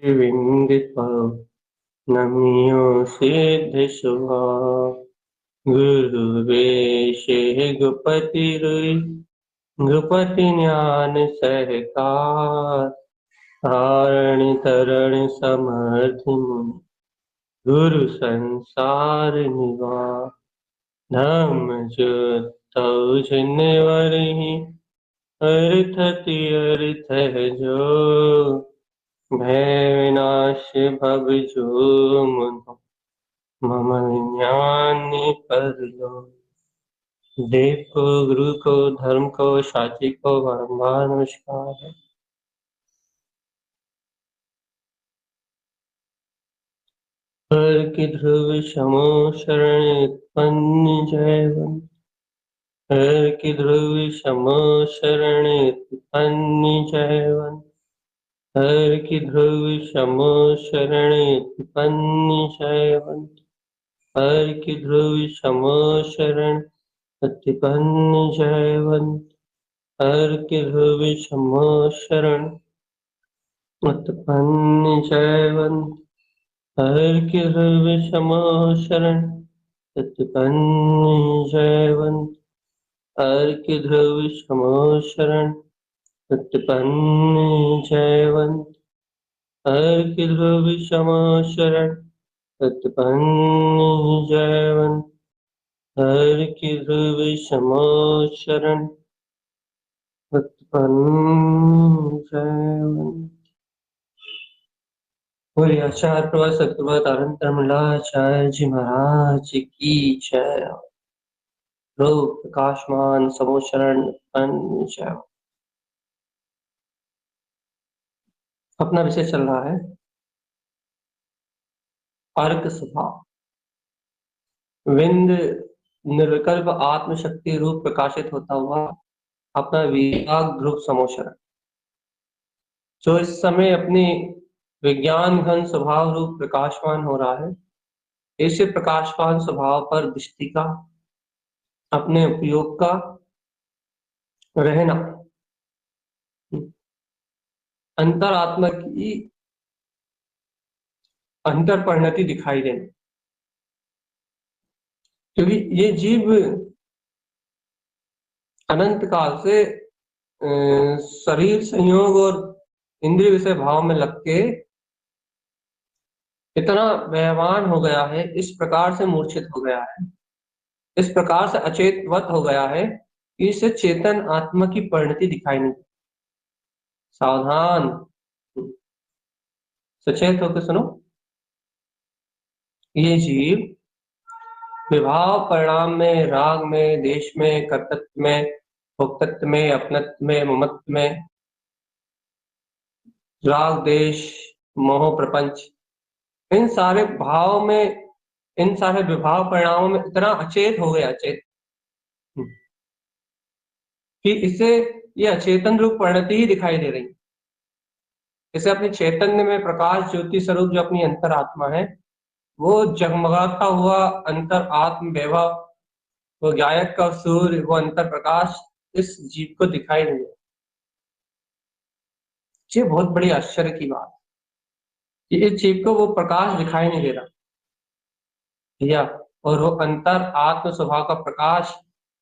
विंदित नमियो सिद्ध शुभा गुरु वेश गुपति रुई गुपति ज्ञान सहकार तारण तरण समर्थ मुनि गुरु संसार निवार धम्म जो जिनवरहि अर्थति अर्थ जो भय विनाश भव जो मुनो मम ज्ञानी कर लो। देव को, गुरु को, धर्म को, साची को बारंबार नमस्कार है। हर की ध्रुव समो शरण उत्पन्न जयवन हर की ध्रुव समो शरण उत्पन्न जयवन हर की ध्रुव समो शरण उत्पन्न जयवन हर की ध्रुव समो शरण उत्पन्न जयवंत हर की ध्रुव समो शरण उत्पन्न जयवंत हर की ध्रुव समो शरण उत्पन्न जयवंत हर की ध्रुव समो शरण उत्पन्न जयवंत हर की ध्रुव समो शरण उत्पन्न जयवंत हर की ध्रुव समो शरण उत्पन्न जयवंत। बोलिए आचार्य प्रभा सत्यव्रत आचार्य जी महाराज की जय। रूप प्रकाशमान समो शरण उत्पन्न जय। अपना विषय चल रहा है अर्क स्वभाव। विंद निर्विकल्प आत्मशक्ति रूप प्रकाशित होता हुआ अपना विराग ध्रुव समोशरण जो इस समय अपनी विज्ञान घन स्वभाव रूप प्रकाशमान हो रहा है। ऐसे प्रकाशमान स्वभाव पर दृष्टि का अपने उपयोग का रहना अंतरात्मा की अंतर परिणति दिखाई देना, क्योंकि ये जीव अनंत काल से शरीर संयोग और इंद्रिय विषय भाव में लग के इतना बेईमान हो गया है, इस प्रकार से मूर्छित हो गया है, इस प्रकार से अचेतवत हो गया है कि इसे चेतन आत्मा की परिणति दिखाई नहीं। सावधान, सचेत होकर सुनो। ये जीव विभाव परिणाम में, राग में, देश में, कर्तृत्व में, भोक्तृत्व में, अपनत्व में, ममत्व में, राग देश मोह प्रपंच, इन सारे भाव में, इन सारे विभाव परिणामों में इतना अचेत हो गया, अचेत कि इसे ये अचेतन रूप परिणति ही दिखाई दे रही। इसे अपने चैतन्य में प्रकाश ज्योति स्वरूप जो अपनी अंतर आत्मा है, वो जगमगाता हुआ अंतर आत्म वैभव, वो गायक का सूर्य, वो अंतर प्रकाश इस जीव को दिखाई नहीं दे। ये बहुत बड़ी आश्चर्य की बात कि इस जीव को वो प्रकाश दिखाई नहीं दे रहा भैया, और वो अंतर आत्म स्वभाव का प्रकाश,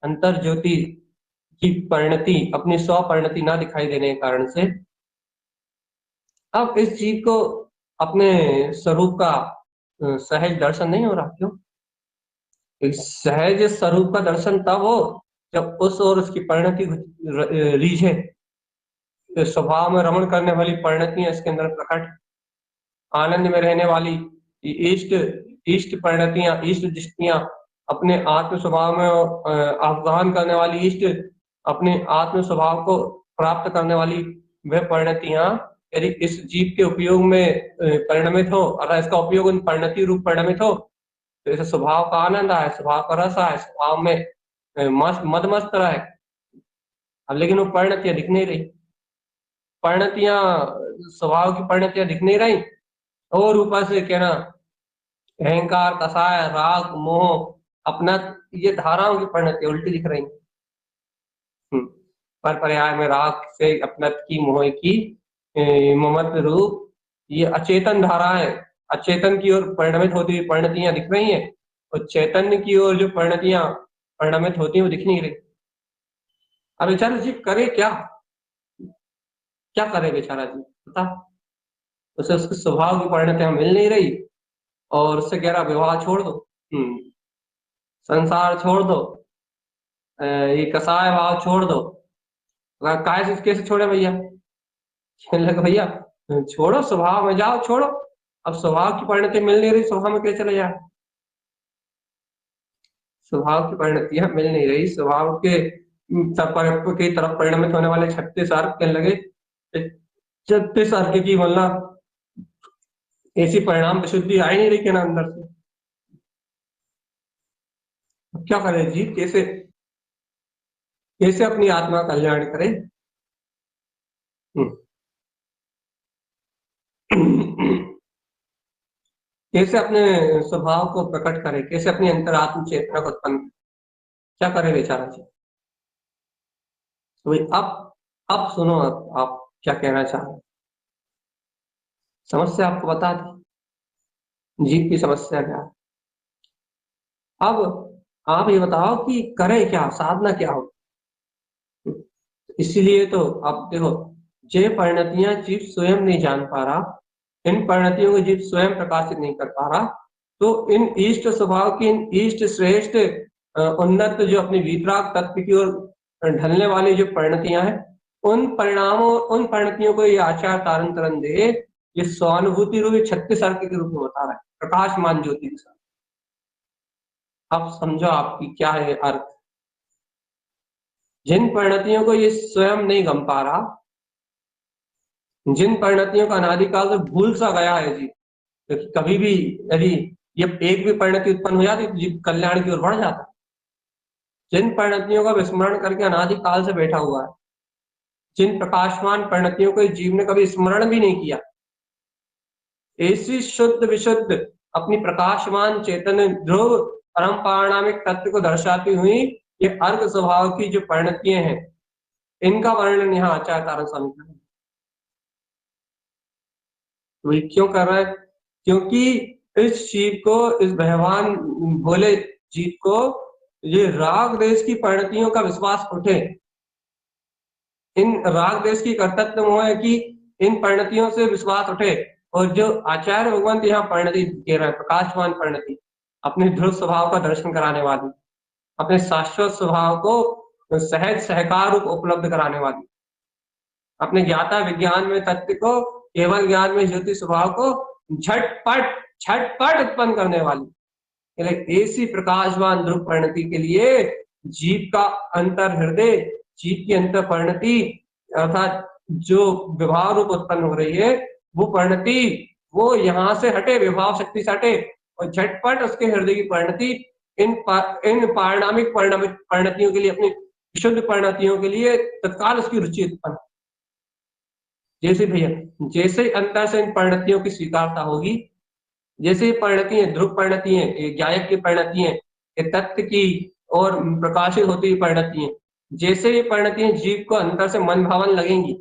अंतर ज्योति की परिणति, अपनी स्व परिणति ना दिखाई देने के कारण से अब इस जीव को अपने स्वरूप का सहज दर्शन नहीं हो रहा। क्यों? सहज स्वरूप का दर्शन तब हो जब उस और उसकी परिणति रीझे, स्वभाव में रमण करने वाली परिणतियां इसके अंदर प्रकट, आनंद में रहने वाली इष्ट इष्ट परिणतियां, इष्ट दृष्टियां, अपने आत्म स्वभाव में आह्वान करने वाली इष्ट, अपने आत्म स्वभाव को प्राप्त करने वाली वह परिणतियां यदि इस जीव के उपयोग में परिणमित हो, अगर इसका उपयोग उन परिणति रूप परिणमित हो तो इसे स्वभाव का आनंद आए, स्वभाव का रस आए, स्वभाव में मस्त मदमस्त रहे। अब लेकिन वो परिणतियां दिख नहीं रही, परिणतियां, स्वभाव की परिणतियां दिख नहीं रही, और ऊपर से कहना अहंकार, कसाय, राग, मोह, अपना, ये धाराओं की परिणति उल्टी दिख रही। पर पर्याय में राग से अपनत की, मोह की, ममत्व रूप ये अचेतन धाराएं अचेतन की ओर परिणमित होती हुई परिणतियां दिख रही हैं, और चैतन्य की ओर जो परिणतियां परिणमित होती हैं वो दिख नहीं रही। अब बेचारा जीव करे क्या? क्या करे बेचारा जीव, बता। उसे उसके स्वभाव की परिणतियां मिल नहीं रही, और उससे कह रहा विवाह छोड़ दो, संसार छोड़ दो, ये कसाय भाव छोड़ दो। काय से कैसे छोड़े भैया? कहने लगे भैया छोड़ो, स्वभाव में जाओ, छोड़ो। अब स्वभाव की परिणति मिल नहीं रही, स्वभाव में कैसे चले जाए? स्वभाव की परिणतियां मिल नहीं रही, स्वभाव के परिपक्व की तरफ परिणमित होने वाले 36 अर्क कहने लगे 36 अर्क की मतलब ऐसी परिणाम विशुद्धि आ ही नहीं रही के ना अंदर से। अब क्या करे जीव, कैसे कैसे अपनी आत्मा कल्याण करे? कैसे अपने स्वभाव को प्रकट करे, कैसे अपनी अंतरात्म चेतना को उत्पन्न करे? क्या करे बेचारा जी? तो अब सुनो, आप क्या कहना चाह रहे हैं? समस्या आपको बता दी, जीव की समस्या क्या है। अब आप ये बताओ कि करे क्या, साधना क्या हो? इसीलिए तो आप देखो, जे परिणतियां जीव स्वयं नहीं जान पा रहा, इन परिणतियों को जीव स्वयं प्रकाशित नहीं कर पा रहा, तो इन इष्ट स्वभाव की, इन इष्ट श्रेष्ठ उन्नत जो अपनी वीतराग तत्व की ओर ढलने वाली जो परिणतियां हैं, उन परिणामों, उन परिणतियों को ये आचार तारण तरन दे, ये स्वानुभूति रूपी 36 अर्क के रूप में बता रहा है, प्रकाशमान ज्योति के साथ। अब समझो आपकी क्या है अर्थ। जिन परिणतियों को ये स्वयं नहीं गम पा रहा, जिन परिणतियों का अनादिकाल से भूल सा गया है जी, तो कभी भी यदि ये एक भी परिणति उत्पन्न हो जाती तो जीव कल्याण की ओर बढ़ जाता। जिन परिणतियों का विस्मरण करके अनादिकाल से बैठा हुआ है, जिन प्रकाशमान परिणतियों को जीव ने कभी स्मरण भी नहीं किया, ऐसी शुद्ध विशुद्ध अपनी प्रकाशमान चेतन ध्रुव परम पारणामिक तत्व को दर्शाती हुई ये अर्घ स्वभाव की जो परिणतियां हैं, इनका वर्णन यहाँ आचार्य तारण स्वामी कर रहे हैं। वही क्यों कर रहा है? क्योंकि इस जीव को, इस भगवान भोले जीव को ये राग देश की परिणतियों का विश्वास उठे, इन राग देश की कर्तव्य मोह है कि इन परिणतियों से विश्वास उठे, और जो आचार्य भगवंत यहाँ परिणति कह रहे हैं, प्रकाशमान परिणति, अपने ध्रुव स्वभाव का दर्शन कराने वाली, अपने शाश्वत स्वभाव को सहज सहकार रूप उपलब्ध कराने वाली, अपने ज्ञाता विज्ञान में तत्व को, केवल ज्ञान में ज्योति स्वभाव को झटपट उत्पन्न करने वाली, ऐसी प्रकाशवान ध्रुव परिणति के लिए जीव का अंतर हृदय, जीव की अंतर परिणति अर्थात जो विभाव रूप उत्पन्न हो रही है, वो परिणति वो यहाँ से हटे, विभाव शक्ति से हटे, और झटपट उसके हृदय की परिणति इन पारणामिक परिणतियों के लिए, अपनी विशुद्ध परिणतियों के लिए तत्काल उसकी रुचि उत्पन्न। जैसे भैया, जैसे अंतर से इन परिणतियों की स्वीकारता होगी, जैसे परिणति है, ध्रुव परिणति है, ज्ञायक की परिणति है, तत्व की और प्रकाशित होती हुई परिणति है, जैसे ये परिणतियां जीव को अंतर से मन भावन लगेंगी,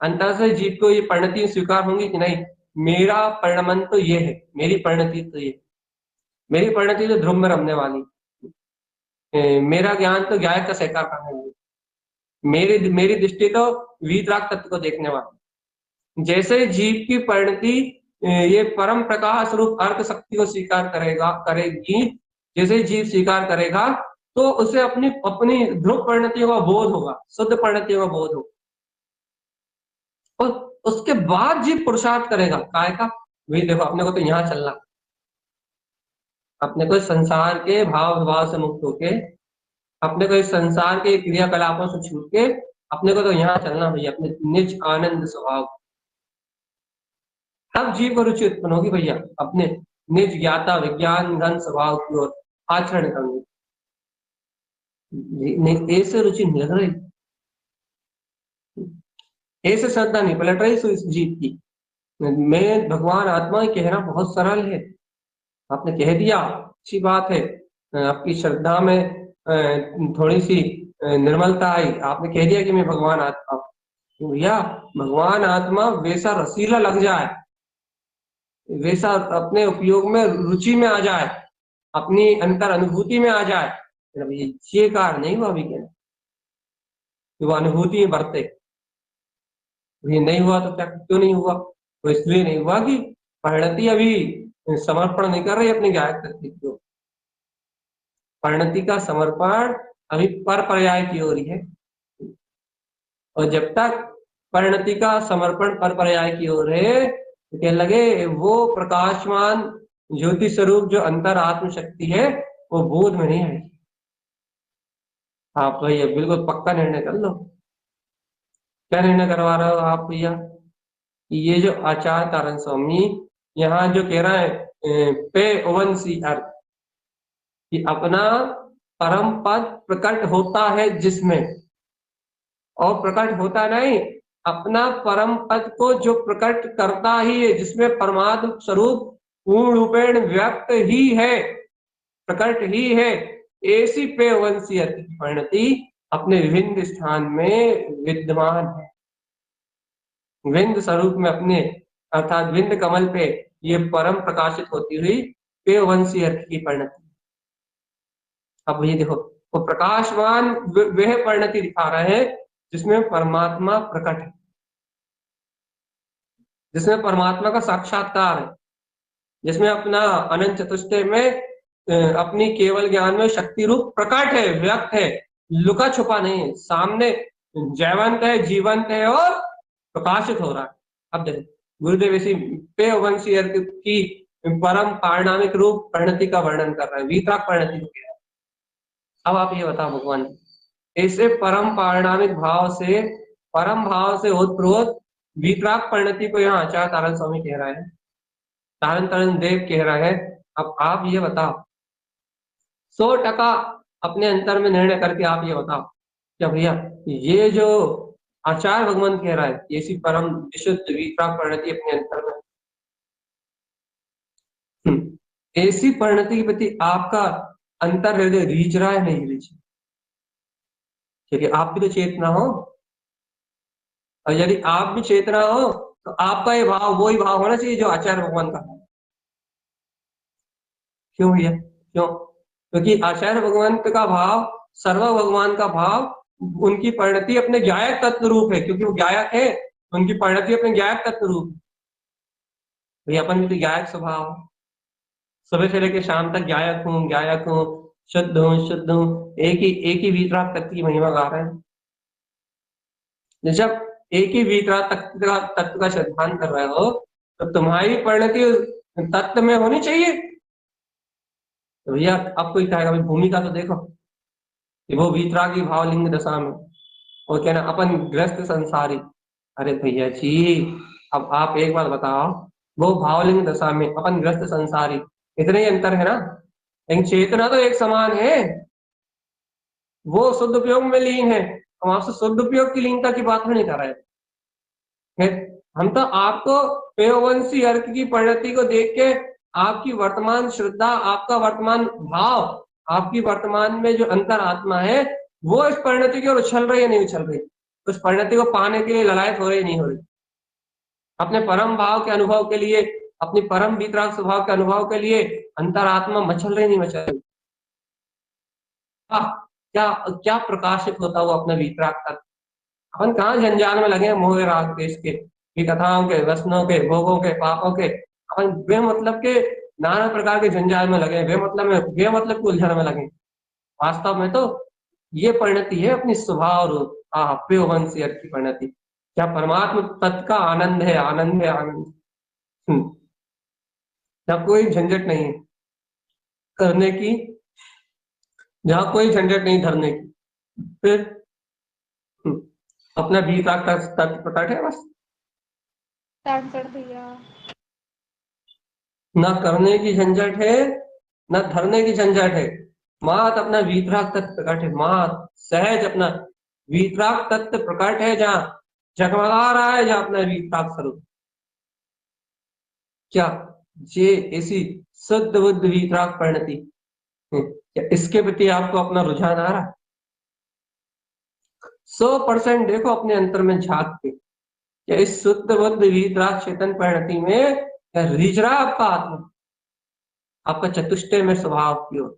अंतर से जीव को ये परिणति स्वीकार होंगी कि नहीं, मेरा परिणमन तो ये है, मेरी परिणति तो ये, मेरी परिणति तो ध्रुव में रमने वाली, मेरा ज्ञान तो ज्ञायक का स्वीकार करने वाली, मेरी दृष्टि तो वीतराग तत्व को देखने वाली। जैसे जीव की परिणति ये परम प्रकाश रूप अर्थ शक्ति को स्वीकार करेगी, जैसे जीव स्वीकार करेगा तो उसे अपनी ध्रुव परिणतियों का बोध होगा, शुद्ध परिणतियों का बोध होगा, और उसके बाद जीव पुरुषार्थ करेगा काय का। वही देखो, अपने को तो यहाँ चलना, अपने को संसार के भाव से मुक्त होके, अपने को इस संसार के क्रियाकलापों से छूट के, अपने को तो यहाँ चलना भैया, अपने निज आनंद स्वभाव। तब जीव को रुचि उत्पन्न होगी भैया अपने निज ज्ञाता विज्ञान घन स्वभाव की ओर आचरण करने, नहीं ऐसे रुचि नहीं लग रही, ऐसे श्रद्धा नहीं पलट रही इस जीव की। मैं भगवान आत्मा कहना बहुत सरल है, आपने कह दिया अच्छी बात है, आपकी श्रद्धा में थोड़ी सी निर्मलता आई, आपने कह दिया कि मैं भगवान आत्मा, भैया भगवान आत्मा वैसा रसीला लग जाए, वैसा अपने उपयोग में रुचि में आ जाए, अपनी अंतर अनुभूति में आ जाए। ये कार्य नहीं हुआ विज्ञान, वो अनुभूति में बरते। ये नहीं हुआ तो क्या, क्यों नहीं हुआ? तो इसलिए नहीं हुआ कि परिणति अभी समर्पण नहीं कर रही अपने गायक तत्व को। परिणति का समर्पण अभी पर पर्याय की ओर ही है, और जब तक परिणति का समर्पण पर पर्याय की ओर है तो क्या लगे, वो प्रकाशमान ज्योति स्वरूप जो अंतर आत्म शक्ति है वो बोध में नहीं आएगी। आप भैया बिल्कुल पक्का निर्णय कर लो। क्या निर्णय करवा रहे हो आप भैया? ये जो आचार्य तारण स्वामी यहाँ जो कह रहा है पे ओवंसी अर्थ कि अपना परम पद प्रकट होता है जिसमें, और प्रकट होता नहीं, अपना परम पद को जो प्रकट करता ही है, जिसमें परमात्म स्वरूप पूर्ण रूपेण व्यक्त ही है, प्रकट ही है, ऐसी पेवंसी अर्थ की परिणति अपने विभिन्न स्थान में विद्यमान है। विंद स्वरूप में अपने अर्थात विंद कमल पे ये परम प्रकाशित होती हुई पेवंसी अर्थ की परिणति। अब ये देखो, वो प्रकाशवान वह परिणति दिखा रहे हैं जिसमें परमात्मा प्रकट है, जिसमें परमात्मा का साक्षात्कार है, जिसमें अपना अनंत चतुष्टय में अपनी केवल ज्ञान में शक्ति रूप प्रकट है, व्यक्त है, लुका छुपा नहीं है, सामने जयवंत है, जीवंत है और प्रकाशित हो रहा है। अब देखो गुरुदेव इसी पेवंशी अर्थ की परम पारिणामिक रूप परिणति का वर्णन कर रहे हैं, वीतराग परिणति को। अब आप ये बताओ भगवान, ऐसे परम पारिणामिक भाव से, परम भाव से ओतप्रोत वीतराग परिणति को यहाँ आचार्य तारण स्वामी कह रहा है, तारण तारण देव कह रहा है। अब आप ये बताओ 100% अपने अंतर में निर्णय करके आप ये बताओ क्या भैया ये जो आचार्य भगवान कह रहा है ऐसी परम विशुद्ध वीतराग परिणति अपने अंतर में, ऐसी परिणति के प्रति आपका अंतर हृदय रीझ रहा है नहीं रीझ? क्योंकि आप भी तो चेतना हो, और यदि आप भी चेतना हो तो आपका ये भाव वही भाव होना चाहिए जो आचार्य भगवान का है। क्यों भैया, क्यों? क्योंकि आचार्य भगवान का भाव, सर्व भगवान का भाव, उनकी परिणति अपने ज्ञायक तत्व रूप है, क्योंकि वो ज्ञायक है, उनकी परिणति अपने ज्ञायक तत्व रूप। भैया अपन भी तो ज्ञायक स्वभाव, सुबह से लेकर शाम तक ज्ञायक हूँ, ज्ञायक हूँ, शुद्ध हूँ, शुद्ध हूँ, एक ही वीतराग तत्व की महिमा गा रहे हैं। जब एक ही वीतराग तत्व का श्रद्धान कर रहे हो तो तुम्हारी परिणति तत्व में होनी चाहिए। तो भैया अब कोई कहेगा भाई भूमिका तो देखो कि वो वीतरागी भावलिंग दशा में, और कहना अपन ग्रस्त संसारी। अरे भैया जी अब आप एक बार बताओ, वो भावलिंग दशा में अपन ग्रस्त संसारी, इतने ही अंतर है ना, लेकिन चेतना तो एक समान है। वो शुद्ध उपयोग में लीन है, हम आपसे शुद्ध उपयोग की लीनता की बात नहीं कर रहे हैं। हम तो आपको पेयवंशी अर्क की परिणति को देख के आपकी वर्तमान श्रद्धा, आपका वर्तमान भाव, आपकी वर्तमान में जो अंतर आत्मा है वो इस परिणति की ओर उछल रही है नहीं उछल रही, उस परिणति को पाने के लिए ललायत हो रही नहीं हो रही, अपने परम भाव के अनुभव के लिए, अपनी परम वीतराग स्वभाव के अनुभव के लिए अंतरात्मा मचल रही नहीं मचल रही। क्या क्या प्रकाशित होता हुआ अपना वीतराग तक। अपन कहाँ जंजाल में लगे मोह राग देश के कथाओं के, व्यसनों के, भोगों के, पापों के, अपन बेमतलब के नाना प्रकार के जंजाल में लगे, बेमतलब की उलझन में लगे। वास्तव में तो ये परिणति है अपनी स्वभाव रूप पेवंशी अर्थ की परिणति। क्या परमात्मा तत्व का आनंद है, आनंद है, आनंद। जहाँ कोई झंझट नहीं है करने की, जहाँ कोई झंझट नहीं धरने की, फिर अपना वीतराग का तत्व प्रकट है बस। न करने की झंझट है, न धरने की झंझट है, मात अपना वीतराग तत्व प्रकट है, मात सहज अपना वीतराग तत्व प्रकट है, जहाँ जगमगा रहा है, जहाँ अपना वीतराग स्वरूप। क्या ये ऐसी शुद्ध बुद्ध वीतराग परिणति, क्या इसके प्रति आपको अपना रुझान आ रहा है? 100% देखो अपने अंतर में झांक के, क्या इस शुद्ध बुद्ध वीतराग चेतन परिणति में क्या रीझ रहा है आपका आत्मा, आपका चतुष्टय में स्वभाव की ओर?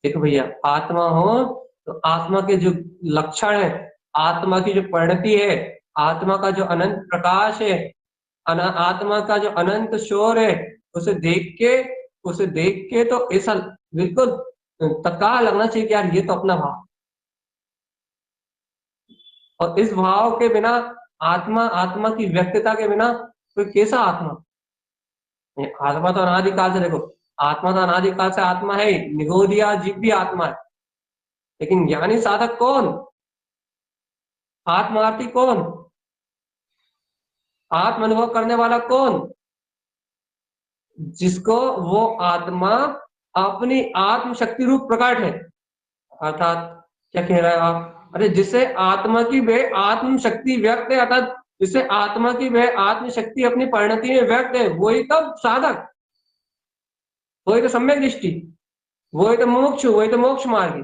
देखो भैया, आत्मा हो तो आत्मा के जो लक्षण है, आत्मा की जो परिणति है, आत्मा का जो अनंत प्रकाश है, आत्मा का जो अनंत शोर है, उसे देख के तो ऐसा बिल्कुल तत्काल लगना चाहिए कि यार ये तो अपना भाव। और इस भाव के बिना आत्मा, आत्मा की व्यक्तता के बिना कोई कैसा आत्मा? आत्मा तो अनादिकाल से, देखो आत्मा तो अनादिकाल से आत्मा है, निगोदिया जीव भी आत्मा है, लेकिन ज्ञानी साधक कौन? आत्मार्थी कौन? आत्म अनुभव करने वाला कौन? जिसको वो आत्मा अपनी आत्म शक्ति रूप प्रकट है। अर्थात क्या कह रहे हैं आप? अरे जिसे आत्मा की वह आत्म शक्ति व्यक्त है, अर्थात जिसे आत्मा की वह आत्म शक्ति अपनी परिणति में व्यक्त है, वही तब साधक, वही तो सम्यक दृष्टि, वही तो मोक्ष, वही तो मोक्ष मार्ग।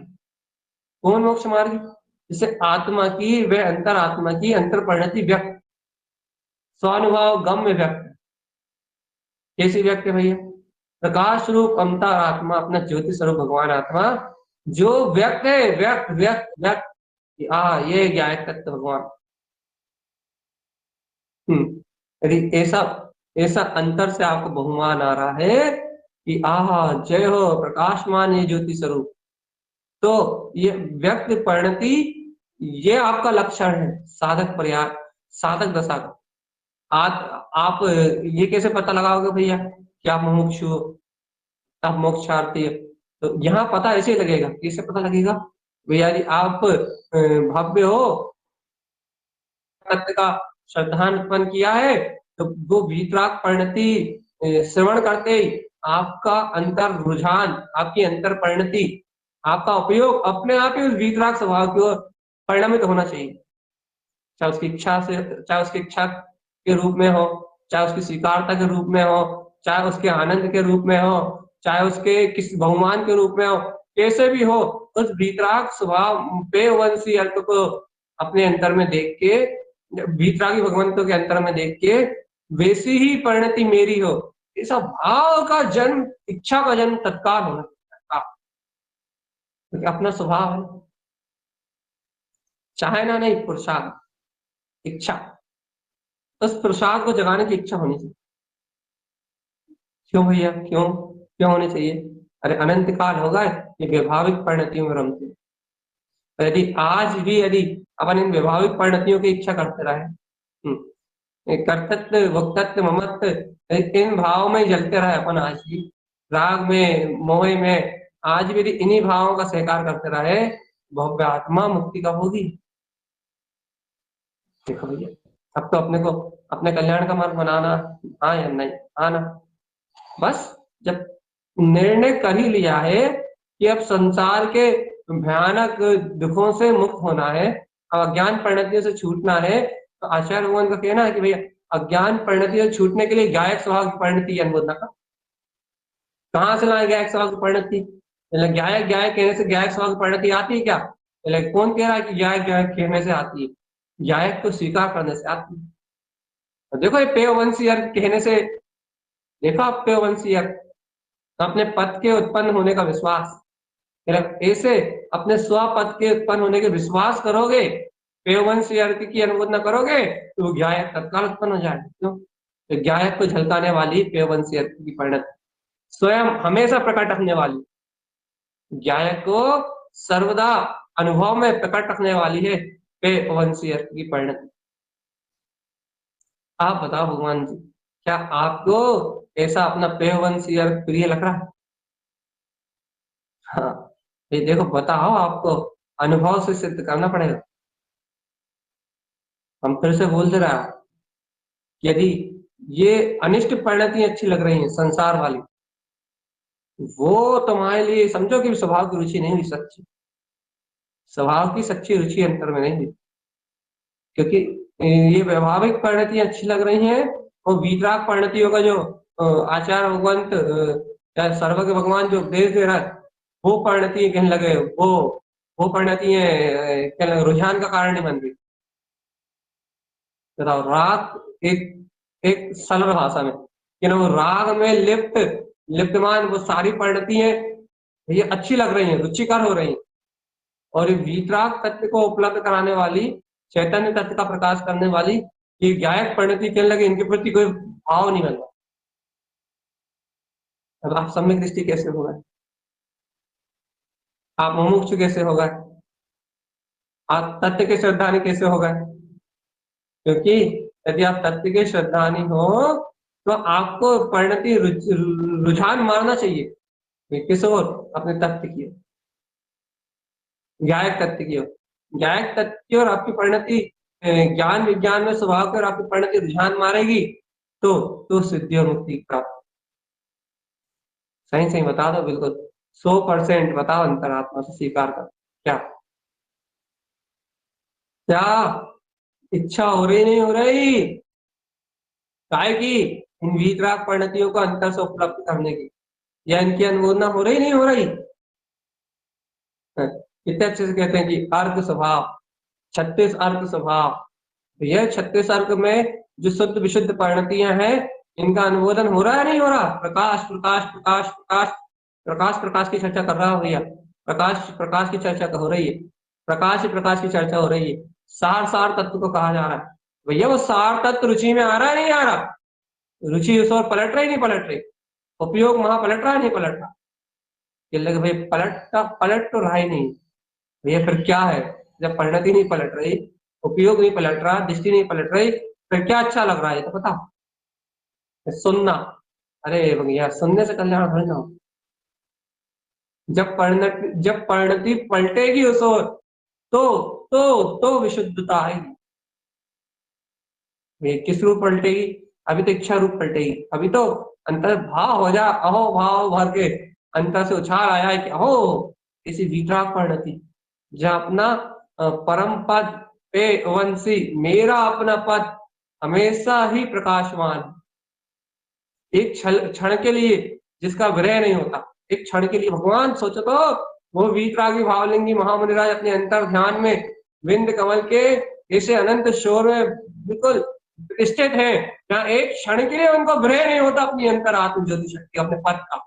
कौन मोक्ष मार्ग? जिसे आत्मा की वह अंतर आत्मा की अंतर परिणति व्यक्त, स्वानुभव गम्य व्यक्त। कैसी व्यक्त है भैया? प्रकाश रूप अमता आत्मा, अपना ज्योति स्वरूप भगवान आत्मा जो व्यक्त है, व्यक्त व्यक्त व्यक्त, ये ज्ञायक तत्व भगवान। यदि ऐसा ऐसा अंतर से आपको बहुमान आ रहा है कि जय हो प्रकाशमान ये ज्योति स्वरूप, तो ये व्यक्त परिणति, ये आपका लक्षण है साधक पर्याय, साधक दशा का। आप ये कैसे पता लगाओगे भैया कि आप मुमुक्षु हो, आप मोक्षार्थी हो? तो यहाँ पता ऐसे लगेगा, कैसे पता लगेगा भैया? यदि आप भव्य हो, तत्व का श्रद्धान उत्पन्न किया है, तो वो वीतराग परिणति श्रवण करते ही आपका अंतर रुझान, आपकी अंतर परिणति, आपका उपयोग अपने आप ही उस वीतराग स्वभाव की ओर परिणमित होना चाहिए। चाहे उसकी इच्छा से, चाहे उसकी इच्छा के रूप में हो, चाहे उसकी स्वीकारता के रूप में हो, चाहे उसके आनंद के रूप में हो, चाहे उसके किसी बहुमान के रूप में हो, कैसे भी हो, उस वीतराग स्वभाव पेवंशी अर्थ को अपने अंतर में देख के, वीतरागी भगवंतों के अंतर में देख के, वैसी ही परिणति मेरी हो, ऐसा भाव का जन्म, इच्छा का जन्म तत्काल होना चाहिए। क्योंकि अपना स्वभाव है, चाहे ना नहीं, पुरुषार्थ, इच्छा, उस पुरुषार्थ को जगाने की इच्छा होनी चाहिए। क्यों भैया, क्यों क्यों होनी चाहिए? अरे अनंत काल होगा ये वैभाविक परिणतियों में रमते। तो यदि आज भी यदि अपन इन वैभाविक परिणतियों की इच्छा करते रहे, कर्तृत्व भोक्तृत्व ममत्व इन भाव में जलते रहे अपन, आज भी राग में मोह में, आज भी यदि इन्हीं भावों का स्वीकार करते रहे, भव्य आत्मा मुक्ति कब होगी? देखो भैया, अब तो अपने को अपने कल्याण का मार्ग बनाना, हाँ या नहीं? हाँ ना? बस जब निर्णय कर ही लिया है कि अब संसार के भयानक दुखों से मुक्त होना है, अज्ञान परिणतियों से छूटना है, तो आचार्य भगवान का कहना है कि भैया अज्ञान परिणतियों से छूटने के लिए गायक स्वभाव की परिणति अनुमोदना का। कहाँ से लाए गायक स्वभाव की परिणति? गायक गायक कहने से गायक स्वभाव की परिणति आती है क्या? कौन कह रहा है कि गायक गायक कहने से आती है? गायक को स्वीकार करने से आती है। देखो ये पेयवंशी अर्थ कहने से, देखो आप पेयवंशी अर्थ, अपने पद के उत्पन्न होने का विश्वास, ऐसे अपने स्वपद के उत्पन्न होने के विश्वास करोगे, पेयवंशी अर्थ की अनुमोदना करोगे, तो गायक तत्काल उत्पन्न हो जाएगा। क्यों? तो गायक को झलकाने वाली पेयवंशी अर्थ की परिणति स्वयं हमेशा प्रकट रखने वाली, गायक को सर्वदा अनुभव में प्रकट रखने वाली है पेयवंशी अर्थ की परिणति। आप बताओ भगवान जी, क्या आपको ऐसा अपना पेयवंशी अर्थ प्रिय लग रहा है? हाँ, ये देखो बताओ, आपको अनुभव से सिद्ध करना पड़ेगा। हम फिर से बोल दे रहा है, यदि ये अनिष्ट परिणति अच्छी लग रही है संसार वाली, वो तुम्हारे लिए समझो कि स्वभाव की रुचि नहीं हुई सच्ची, स्वभाव की सच्ची रुचि अंतर में नहीं हुई। क्योंकि ये व्यवहारिक परिणतियां अच्छी लग रही हैं, और वीतराग परिणतियों का जो आचार्य भगवंत या सर्वज्ञ भगवान जो उपदेश दे रहा है, वो परिणति कहने लगे, वो परिणति रुझान का कारण नहीं बन रही। बताओ, रात एक एक सरल भाषा में, कि ना वो राग में लिप्तमान वो सारी परिणति है, ये अच्छी लग रही है, रुचिकर हो रही है, और ये वीतराग तत्व को उपलब्ध कराने वाली, चैतन्य तत्व का प्रकाश करने वाली ये गायक परिणति कहने लगे, इनके प्रति कोई भाव नहीं बन रहा। अब आप सम्यक दृष्टि कैसे होगा, आप मुमुक्षु कैसे होगा, आप तत्व के श्रद्धानी कैसे होगा? क्योंकि यदि आप तत्व के श्रद्धानी हो तो आपको परिणति रुझान मारना चाहिए किस ओर, अपने तत्व की ओर, गायक तत्व की ओर। गायक तत्व की ओर आपकी परिणति ज्ञान विज्ञान में स्वभाव कर आपकी परिणति रुझान मारेगी तो सिद्धि और मुक्ति प्राप्त। सही सही बता दो, बिल्कुल 100% बताओ, अंतरात्मा से स्वीकार कर। क्या क्या इच्छा हो रही नहीं हो रही? काय की? इन वीतराग परिणतियों को अंतर से उपलब्ध करने की, या इनकी अनुमोदना हो रही नहीं हो रही? कितने अच्छे से कहते हैं कि अर्क स्वभाव, 36 अर्क स्वभाव, तो यह 36 अर्क में जो शुद्ध विशुद्ध परिणतियां हैं, इनका अनुमोदन हो रहा है नहीं हो रहा? प्रकाश प्रकाश प्रकाश प्रकाश प्रकाश प्रकाश की चर्चा कर रहा हो भैया, प्रकाश प्रकाश की चर्चा हो रही है, प्रकाश की चर्चा हो रही है, सार सार तत्व को कहा जा रहा है भैया, वो सार तत्व रुचि में आ रहा है नहीं आ रहा? रुचि उस ओर पलट रही नहीं पलट रही? उपयोग वहां पलट रहा है नहीं पलट रहा? ये लगे भाई पलट तो रहा ही नहीं भैया, फिर क्या है? जब परिणति नहीं पलट रही, उपयोग नहीं पलट रहा, दृष्टि नहीं पलट रही, फिर क्या अच्छा लग रहा है? तो पता सुनना, अरे भैया सुनने से कल्याण थोड़ी ना हो। जब परिणति पलटेगी उस ओर तो विशुद्धता आएगी। ये किस रूप पलटेगी? अभी तो इच्छा रूप पलटेगी, अभी तो अंतर भाव हो जा, अहो भाव भर के अंतर से उछाल आया है कि अहो इसी वितराग परिणति, जहाँ अपना परम पद पे वंशी, मेरा अपना पद हमेशा ही प्रकाशमान, एक क्षण के लिए जिसका विरह नहीं होता, एक क्षण के लिए। भगवान सोचो तो, वो वीतरागी भावलिंगी महामुनिराज अपने अंतर ध्यान में विंद कमल के ऐसे अनंत शोर में बिल्कुल प्रतिष्ठित है, जहाँ एक क्षण के लिए उनको विरह नहीं होता अपनी अंतर आत्म ज्योति शक्ति, अपने पद का।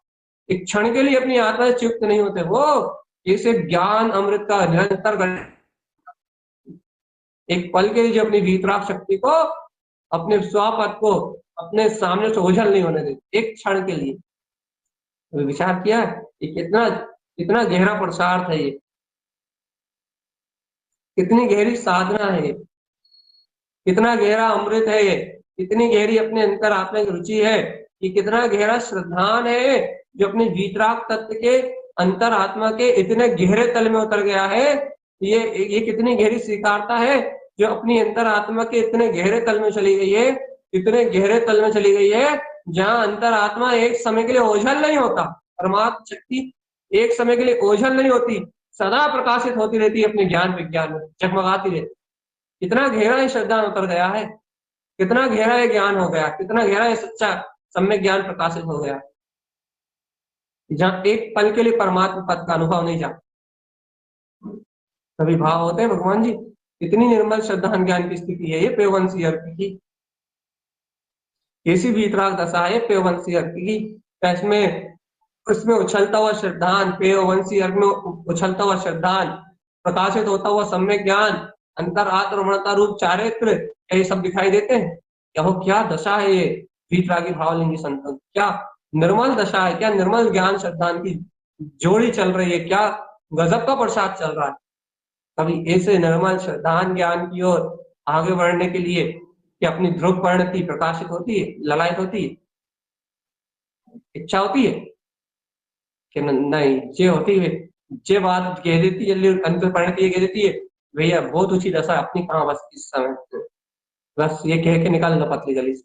एक क्षण के लिए अपनी आत्मा से चित्त नहीं होते वो, इसे ज्ञान अमृत का निरंतर एक पल के लिए जो अपनी वीतराग शक्ति को, अपने स्वपद को अपने सामने से ओझल नहीं होने देते, एक क्षण के लिए। तो विचार किया कि कितना कितना गहरा पुरुषार्थ है ये, कितनी गहरी साधना है ये, कितना गहरा अमृत है ये, कितनी गहरी अपने अंतर आत्मा की रुचि है, कि कितना गहरा श्रद्धान है जो अपने वीतराग तत्व के अंतर आत्मा के इतने गहरे तल में उतर गया है। ये कितनी गहरी स्वीकारता है जो अपनी अंतर आत्मा के इतने गहरे तल में चली गई है, इतने गहरे तल में चली गई है, जहां अंतर आत्मा एक समय के लिए ओझल नहीं होता, परमात्मा शक्ति एक समय के लिए ओझल नहीं होती, सदा प्रकाशित होती रहती है अपने ज्ञान विज्ञान में, जगमगाती रहती। कितना गहरा ये श्रद्धा उतर गया है, कितना गहरा ये ज्ञान हो गया, कितना गहरा ये सच्चा सम्यक ज्ञान प्रकाशित हो गया, जहां एक पल के लिए परमात्मा पद का अनुभव नहीं जाता। कभी भाव होते हैं भगवान जी, इतनी निर्मल श्रद्धा ज्ञान की स्थिति है ये पेवंशी अर्थ की, ऐसी वीतराग दशा है पेवंशी अर्थ की। इसमें उसमें उछलता हुआ श्रद्धान, पेवंशी अर्थ में उछलता हुआ श्रद्धान, प्रकाशित होता हुआ सम्यक ज्ञान, अंतर आत्मरमणता रूप चारित्र, ये सब दिखाई देते हैं। क्या हो, क्या दशा है ये वीतरागी भावलिंगी संतन, क्या निर्मल दशा है, क्या निर्मल ज्ञान श्रद्धान की जोड़ी चल रही है, क्या गजब का प्रसाद चल रहा है। कभी ऐसे निर्मल श्रद्धान ज्ञान की ओर आगे बढ़ने के लिए कि अपनी ध्रुव परिणति प्रकाशित होती है, ललायत होती है, इच्छा होती है कि नहीं, जे होती है, जे बात कह देती है, अंतर परिणति कह देती है भैया बहुत ऊंची दशा अपनी कहाँ बस इस समय, बस ये कह के निकाल लो पतली गली से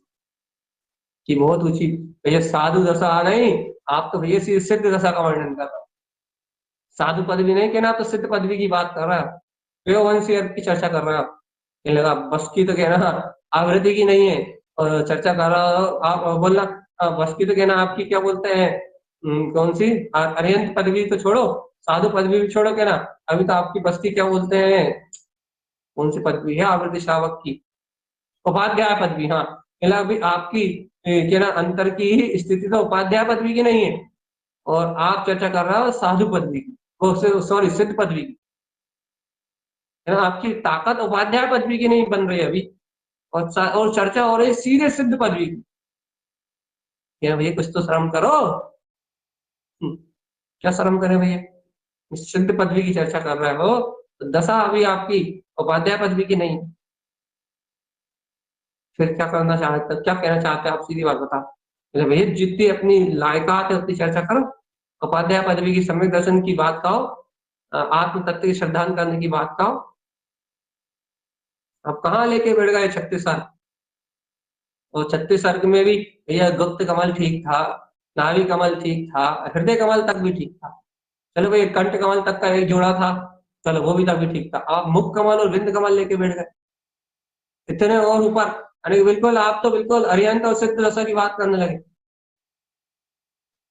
कि बहुत ऊंची भैया साधु दशा नहीं, आप तो भैया सिद्ध दशा का वर्णन कर रहे हो, साधु पदवी नहीं कहना, तो सिद्ध पदवी की बात कर रहा है, पेवंशी अर्थ की चर्चा कर रहा है। कहने लगा बस की तो कहना आवृत्ति की नहीं है, और चर्चा कर रहा हो आप बोलना बस की तो कहना आपकी क्या बोलते हैं कौन सी अरिहंत पदवी तो छोड़ो, साधु पदवी भी छोड़ो कहना, अभी तो आपकी बस की क्या बोलते हैं, कौन सी पदवी है आवृत्ति श्रावक की, उपाध्याय पदवी, हाँ अभी आपकी क्या ना अंतर की ही स्थिति तो उपाध्याय पदवी की नहीं है, और आप चर्चा कर रहे हो साधु पदवी की, सॉरी सिद्ध पदवी की, है ना। आपकी ताकत उपाध्याय पदवी की नहीं बन रही अभी, और चर्चा हो रही सीधे सिद्ध पदवी की। क्या भैया कुछ तो शर्म करो। क्या शर्म करे भैया, सिद्ध पदवी की चर्चा कर रहे हो, तो दशा अभी आपकी उपाध्याय पदवी की नहीं। फिर क्या करना चाहते, क्या कहना चाहते हैं आप, सीधी बात बताओ। तो भैया जितनी अपनी लायकात है उतनी चर्चा करो, उपाध्याय पदवी की सम्यक दर्शन की बात कहो, आत्म तत्व की श्रद्धांजलि करने की बात कहो। अब कहाँ लेके बैठ गए 36 साल, और 36 सर्ग में भी भैया गुप्त कमल ठीक था, नाभि कमल ठीक था, हृदय कमल तक भी ठीक था। चलो भाई कंठ कमल तक का एक जोड़ा था, चलो वो भी तक भी ठीक था। आप मुख कमल और विंद कमल लेके बैठ गए इतने और ऊपर, अरे बिल्कुल आप तो बिल्कुल अरिहंत और सिद्ध दशा की बात करने लगे।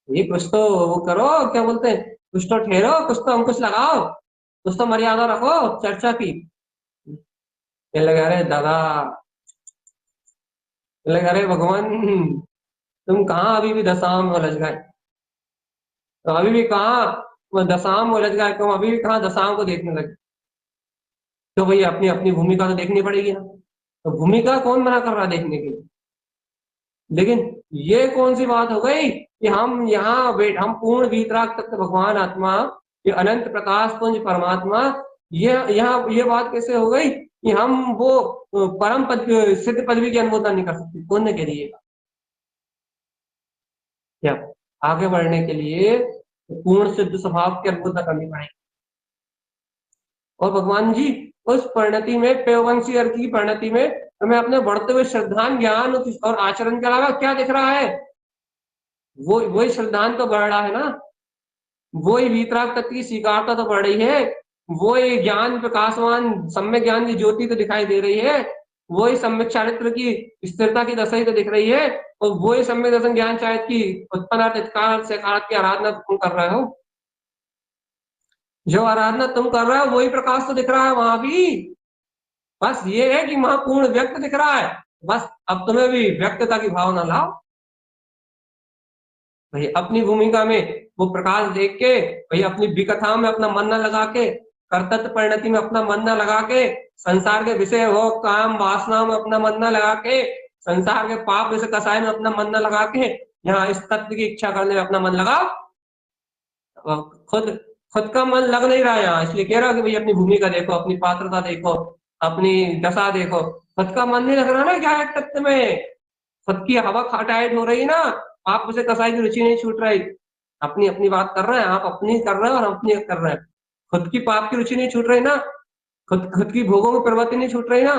ये कुछ तो वो करो, क्या बोलते हैं, कुछ तो ठहरो, कुछ तो अंकुश लगाओ, कुछ तो मर्यादा रखो चर्चा की। ये लगा रहे दादा, ये लगा रहे भगवान, तुम कहाँ अभी भी दशाओं में उलझ गए, तो अभी भी कहाँ वो दशाओं में उलझ गए, तुम अभी भी कहाँ दशाओं को देखने लगे। तो भैया अपनी अपनी भूमिका तो देखनी पड़ेगी ना, तो भूमिका कौन मना कर रहा है देखने के लिए। लेकिन ये कौन सी बात हो गई कि हम यहाँ हम पूर्ण वीतराग तत्व भगवान आत्मा, ये अनंत प्रकाश पुंज परमात्मा, ये यहाँ ये बात कैसे हो गई कि हम वो परम पद सिद्ध पदवी की अनुमोदन नहीं कर सकते। कौन ने कह दिए, क्या आगे बढ़ने के लिए पूर्ण सिद्ध स्वभाव की अनुमोदन करनी पड़ेगी। और भगवान जी उस परिणति में, पेवंशी अर्थ की परिणति में हमें अपने बढ़ते हुए श्रद्धान ज्ञान और आचरण के अलावा क्या दिख रहा है, वो वही श्रद्धान तो बढ़ रहा है ना, वही वीतराग तत्व की स्वीकारता तो बढ़ रही है, वही ज्ञान प्रकाशवान सम्यक ज्ञान की ज्योति तो दिखाई दे रही है, वही सम्यक चारित्र की स्थिरता की दशा ही तो दिख रही है, और वही सम्यक दर्शन ज्ञान चारित्र की उत्पन्न से की आराधना तुम कर रहे हो। जो आराधना तुम कर रहे हो वही प्रकाश तो दिख रहा है वहां भी, बस ये है कि वहां पूर्ण व्यक्त दिख रहा है। बस अब तुम्हें भी व्यक्तता की भावना लाओ भाई, अपनी भूमिका में वो प्रकाश देख के, भाई अपनी विकथाओं में अपना मन न लगा के, कर्तव्य परिणति में अपना मन न लगा के, संसार के विषय हो काम वासनाओं में अपना मन न लगा के, संसार के पाप विषय कसाय में अपना मन न लगा के, यहाँ इस तत्व की इच्छा करने में अपना मन लगाओ। खुद खुद का मन लग नहीं रहा है यहाँ, इसलिए कह रहा हूँ कि भाई अपनी भूमिका देखो, अपनी पात्रता देखो, अपनी दशा देखो। खुद का मन नहीं लग रहा ना क्या है तत्व में, खुद की हवा खटाइट हो रही ना, आप उसे कसाई की रुचि नहीं छूट रही। अपनी अपनी बात कर रहे हैं आप, अपनी कर रहे हैं और हम अपनी कर रहे हैं। खुद की पाप की रुचि नहीं छूट रही ना, खुद की भोगों में प्रवृत्ति नहीं छूट रही ना,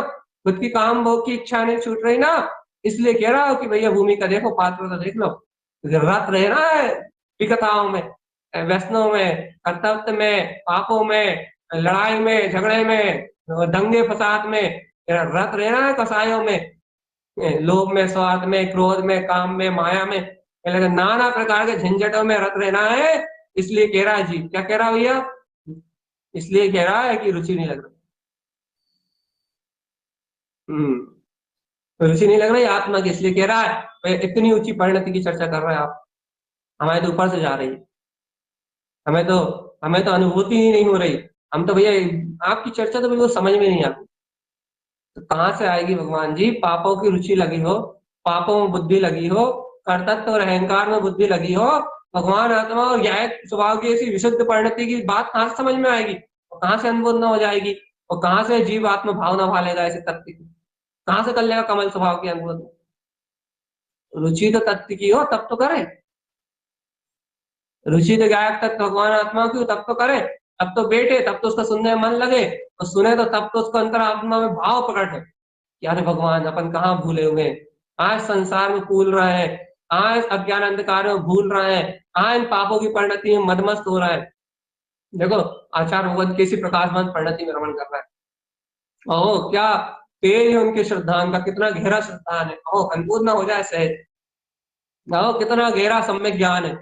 खुद की काम भोग की इच्छा नहीं छूट रही ना, इसलिए कह रहा हूँ कि भैया भूमिका देखो, पात्रता देख लो। रत रहे ना विकथाओं में, व्यसनों में, कर्तव्य में, पापों में, लड़ाई में, झगड़े में, दंगे फसाद में, रत रहना है कसायों में, लोभ में, स्वार्थ में, क्रोध में, काम में, माया में, नाना प्रकार के झंझटों में रत रहना है। इसलिए कह रहा है जी, क्या कह रहा है भैया, इसलिए कह रहा है कि रुचि नहीं लग रही। रुचि नहीं लग रही आत्मा की, इसलिए कह रहा है इतनी ऊंची परिणति की चर्चा कर रहे हैं आप, हमारे तो ऊपर से जा रही है, हमें तो हमें तो अनुभूति ही नहीं हो रही। हम तो भैया आपकी चर्चा तो बिल्कुल समझ में नहीं आती। तो कहाँ से आएगी भगवान जी, पापों की रुचि लगी हो, पापों में बुद्धि लगी हो, कर्तव्य और अहंकार में बुद्धि लगी हो, भगवान आत्मा और न्याय स्वभाव की ऐसी विशुद्ध परिणति की बात कहाँ से समझ में आएगी, और कहाँ से अनुभूत हो जाएगी, और कहाँ से जीव आत्मा भावना भा लेगा ऐसे तत्व की, कहाँ से कर लेगा कमल स्वभाव की अनुभूत। रुचि तो तत्व की हो तब तो करे, रुचि तो गायक तत्व भगवान आत्मा की तब तो करे, तब तो बैठे, तब तो उसका सुनने में मन लगे, और सुने तो तब तो उसको अंतरात्मा में भाव प्रकट है कि अरे भगवान अपन कहाँ भूले हुए हैं, आज संसार में भूल रहे हैं, आज अज्ञान अंधकार में भूल रहे हैं, आज पापों की परिणति में मदमस्त हो रहा है। देखो आचार्य भगवत कैसी प्रकाशमान परिणति में रमण कर रहा है। ओह क्या तेज है उनके श्रद्धान का, कितना गहरा श्रद्धान है, ओह अनुभूत ना हो जाए सहज, ओह कितना गहरा सम्यक ज्ञान है,